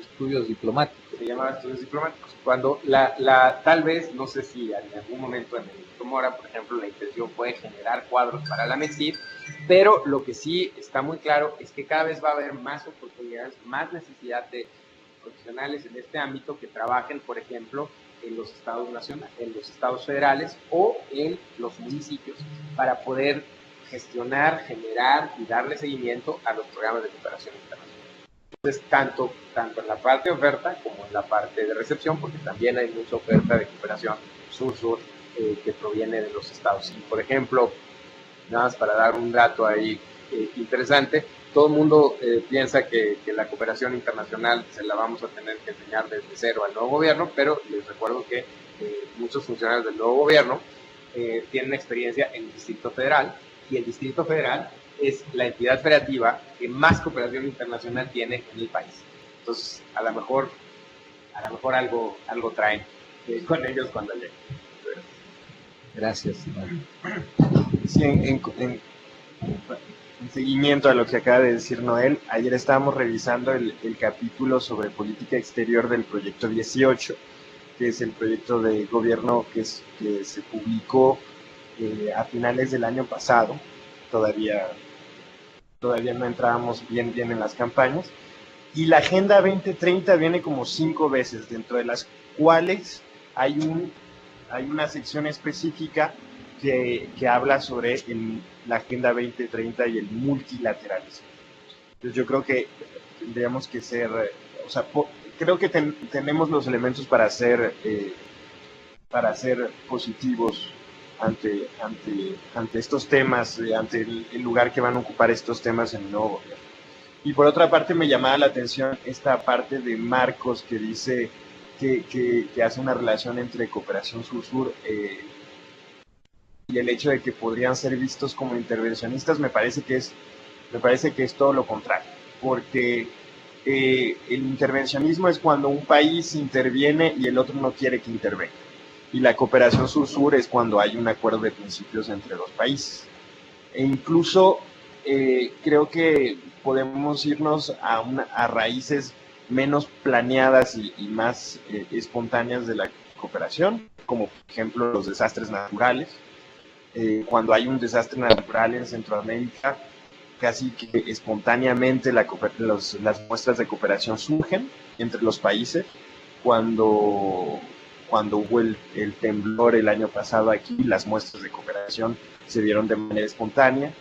A: Estudios diplomáticos.
G: Se llamaban estudios diplomáticos. Cuando tal vez, no sé si en algún momento en el Instituto Mora, por ejemplo, la intención fue generar cuadros para la MESID, pero lo que sí está muy claro es que cada vez va a haber más oportunidades, más necesidad de profesionales en este ámbito que trabajen, por ejemplo, en los estados nacionales, en los estados federales o en los municipios para poder gestionar, generar y darle seguimiento a los programas de cooperación internacional. Entonces, tanto en la parte de oferta como en la parte de recepción, porque también hay mucha oferta de cooperación sur-sur que proviene de los estados. Y, por ejemplo, nada más para dar un dato ahí interesante, todo el mundo piensa que la cooperación internacional se la vamos a tener que enseñar desde cero al nuevo gobierno, pero les recuerdo que muchos funcionarios del nuevo gobierno tienen experiencia en el Distrito Federal, y el Distrito Federal es la entidad federativa que más cooperación internacional tiene en el país. Entonces, a lo mejor algo traen con ellos cuando lleguen.
A: Gracias.
D: Sí, en seguimiento a lo que acaba de decir Noel, ayer estábamos revisando el capítulo sobre política exterior del proyecto 18, que es el proyecto de gobierno que se publicó a finales del año pasado. Todavía no entrábamos bien en las campañas. Y la Agenda 2030 viene como 5 veces, dentro de las cuales hay una sección específica que habla sobre la Agenda 2030 y el multilateralismo. Entonces yo creo que tendríamos que ser, creo que tenemos los elementos para ser positivos ante estos temas, ante el lugar que van a ocupar estos temas en el nuevo gobierno. Y por otra parte me llamaba la atención esta parte de Marcos que dice que hace una relación entre cooperación sur-sur y el hecho de que podrían ser vistos como intervencionistas. Me parece que es todo lo contrario, porque el intervencionismo es cuando un país interviene y el otro no quiere que intervenga. Y la cooperación sur-sur es cuando hay un acuerdo de principios entre los países. E incluso creo que podemos irnos a raíces menos planeadas y más espontáneas de la cooperación, como por ejemplo los desastres naturales. Cuando hay un desastre natural en Centroamérica, casi que espontáneamente las muestras de cooperación surgen entre los países. Cuando hubo el temblor el año pasado aquí, las muestras de cooperación se dieron de manera espontánea.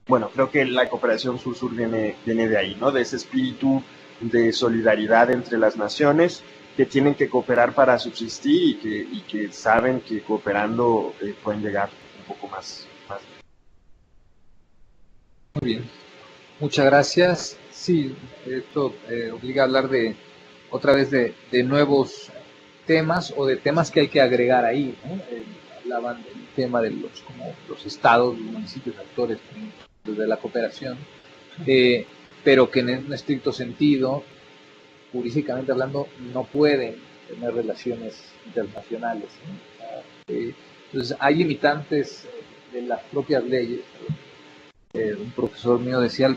D: Bueno, creo que la cooperación sur-sur viene de ahí, ¿no? De ese espíritu de solidaridad entre las naciones que tienen que cooperar para subsistir y que saben que cooperando pueden llegar un poco más.
A: Muy bien. Muchas gracias. Sí, esto obliga a hablar otra vez de nuevos temas o de temas que hay que agregar ahí, ¿no? Hablaban del tema de los estados, los municipios, actores de la cooperación, pero que en un estricto sentido, jurídicamente hablando, no pueden tener relaciones internacionales, ¿no? Entonces, hay limitantes de las propias leyes. Un profesor mío decía,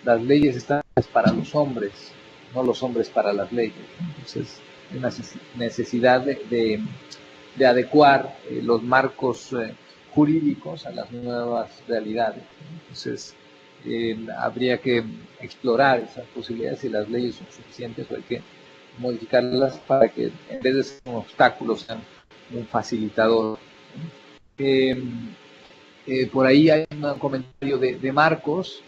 A: las leyes están para los hombres, no los hombres para las leyes. Entonces, hay una necesidad de adecuar los marcos jurídicos a las nuevas realidades. Entonces, habría que explorar esas posibilidades, si las leyes son suficientes o hay que modificarlas para que en vez de ser un obstáculo sean un facilitador. Por ahí hay un comentario de Marcos.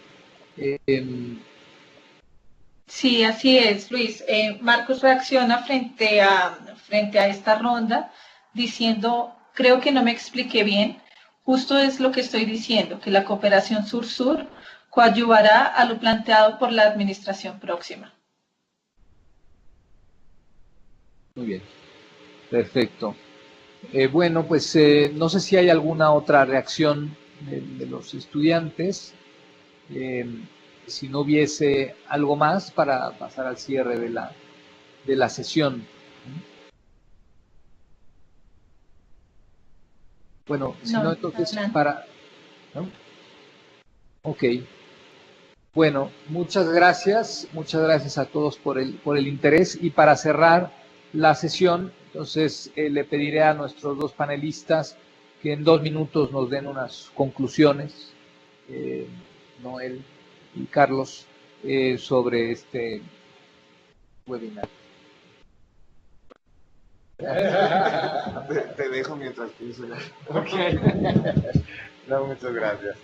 F: Sí, así es, Luis. Marcos reacciona frente a esta ronda diciendo, creo que no me expliqué bien, justo es lo que estoy diciendo, que la cooperación sur-sur coadyuvará a lo planteado por la administración próxima.
A: Muy bien, perfecto. Bueno, pues no sé si hay alguna otra reacción de los estudiantes. Si no hubiese algo más para pasar al cierre de la sesión. Bueno, si no, entonces ¿no? Ok. Bueno, muchas gracias a todos por el interés, y para cerrar la sesión, entonces le pediré a nuestros dos panelistas que en 2 minutos nos den unas conclusiones, Noel y Carlos, sobre este webinar.
D: Te dejo mientras pienso.
G: Ok. No, muchas gracias.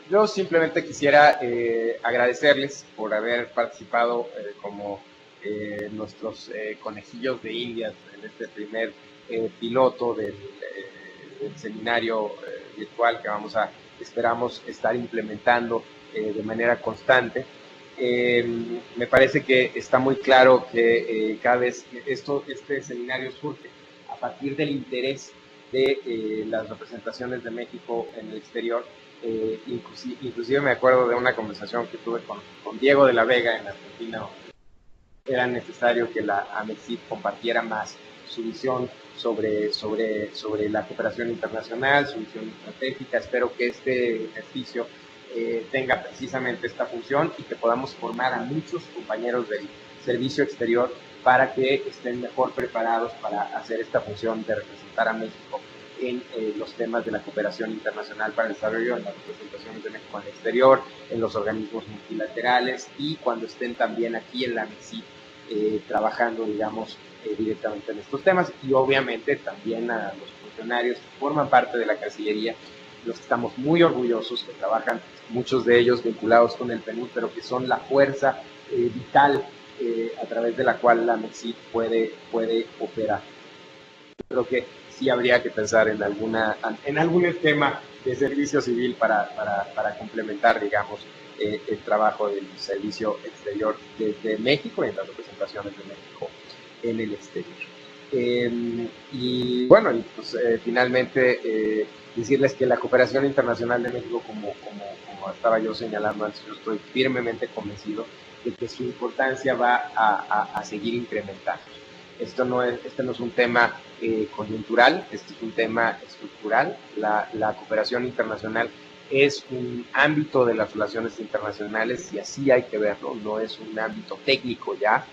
G: Yo simplemente quisiera agradecerles por haber participado como nuestros conejillos de Indias en este primer piloto del seminario virtual que esperamos estar implementando de manera constante. Me parece que está muy claro que cada vez este seminario surge a partir del interés de las representaciones de México en el exterior. Inclusive me acuerdo de una conversación que tuve con Diego de la Vega en Argentina. Era necesario que la AMEXIT compartiera más su visión sobre la cooperación internacional, su visión estratégica. Espero que este ejercicio tenga precisamente esta función y que podamos formar a muchos compañeros del servicio exterior para que estén mejor preparados para hacer esta función de representar a México en los temas de la cooperación internacional para el desarrollo, en las representaciones de México en el exterior, en los organismos multilaterales, y cuando estén también aquí en la AMEXIT trabajando, digamos, directamente en estos temas, y obviamente también a los funcionarios que forman parte de la Cancillería, los que estamos muy orgullosos, que trabajan, muchos de ellos vinculados con el PNUD, pero que son la fuerza vital a través de la cual la AMEXIT puede operar. Yo creo que sí habría que pensar en algún esquema de servicio civil para complementar, digamos, el trabajo del servicio exterior desde México y en las representaciones de México en el exterior. Y bueno, pues, finalmente decirles que la cooperación internacional de México, como estaba yo señalando antes, yo estoy firmemente convencido de que su importancia va a seguir incrementando. Este no es un tema coyuntural, este es un tema estructural. La cooperación internacional es un ámbito de las relaciones internacionales, y así hay que verlo, no es un ámbito técnico ya.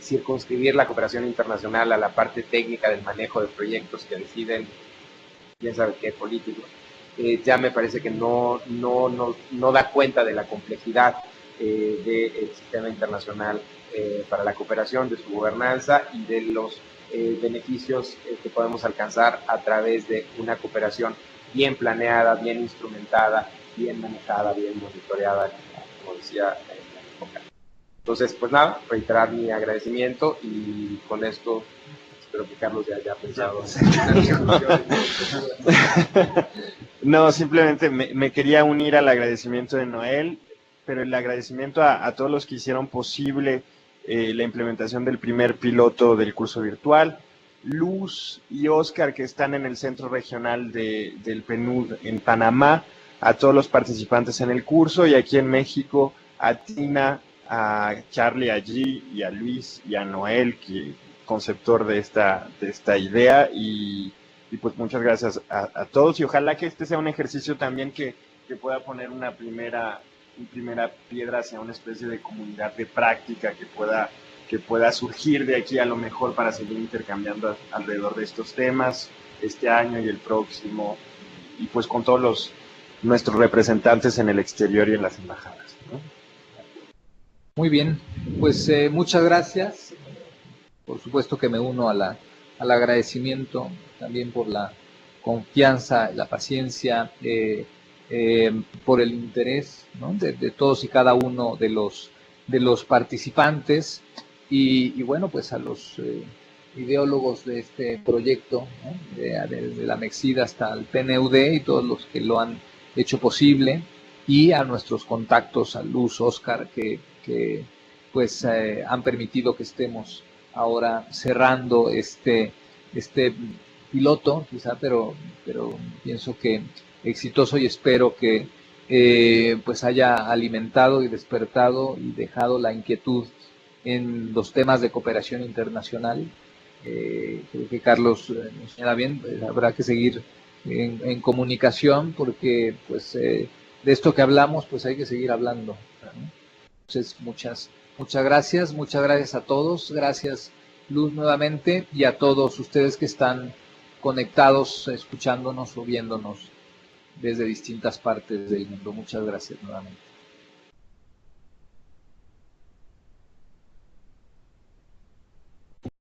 G: Circunscribir la cooperación internacional a la parte técnica del manejo de proyectos que deciden, quién sabe qué, políticos, ya me parece que no da cuenta de la complejidad del sistema internacional para la cooperación, de su gobernanza y de los beneficios que podemos alcanzar a través de una cooperación bien planeada, bien instrumentada, bien manejada, bien monitoreada, como decía Entonces, pues nada, reiterar mi agradecimiento, y con esto espero que Carlos ya haya pensado.
D: No, simplemente me quería unir al agradecimiento de Noel, pero el agradecimiento a todos los que hicieron posible la implementación del primer piloto del curso virtual, Luz y Oscar, que están en el centro regional del PNUD en Panamá, a todos los participantes en el curso, y aquí en México a Tina, a Charlie allí, y a Luis y a Noel, que conceptor de esta idea y pues muchas gracias a todos y ojalá que este sea un ejercicio también que pueda poner una primera piedra hacia una especie de comunidad de práctica que pueda surgir de aquí a lo mejor para seguir intercambiando alrededor de estos temas este año y el próximo y pues con todos nuestros representantes en el exterior y en las embajadas, ¿no?
A: Muy bien, pues muchas gracias. Por supuesto que me uno al agradecimiento también por la confianza, la paciencia, por el interés, ¿no? de todos y cada uno de los participantes y bueno, pues a los ideólogos de este proyecto, ¿no? Desde la Mexida hasta el PNUD y todos los que lo han hecho posible y a nuestros contactos, a Luz, Oscar, que pues han permitido que estemos ahora cerrando este piloto, quizá, pero pienso que exitoso y espero que pues haya alimentado y despertado y dejado la inquietud en los temas de cooperación internacional. Creo que Carlos nos señala bien, pues, habrá que seguir en comunicación porque pues de esto que hablamos pues hay que seguir hablando, ¿no? Entonces muchas gracias a todos, gracias Luz nuevamente y a todos ustedes que están conectados, escuchándonos o viéndonos desde distintas partes del mundo. Muchas gracias nuevamente.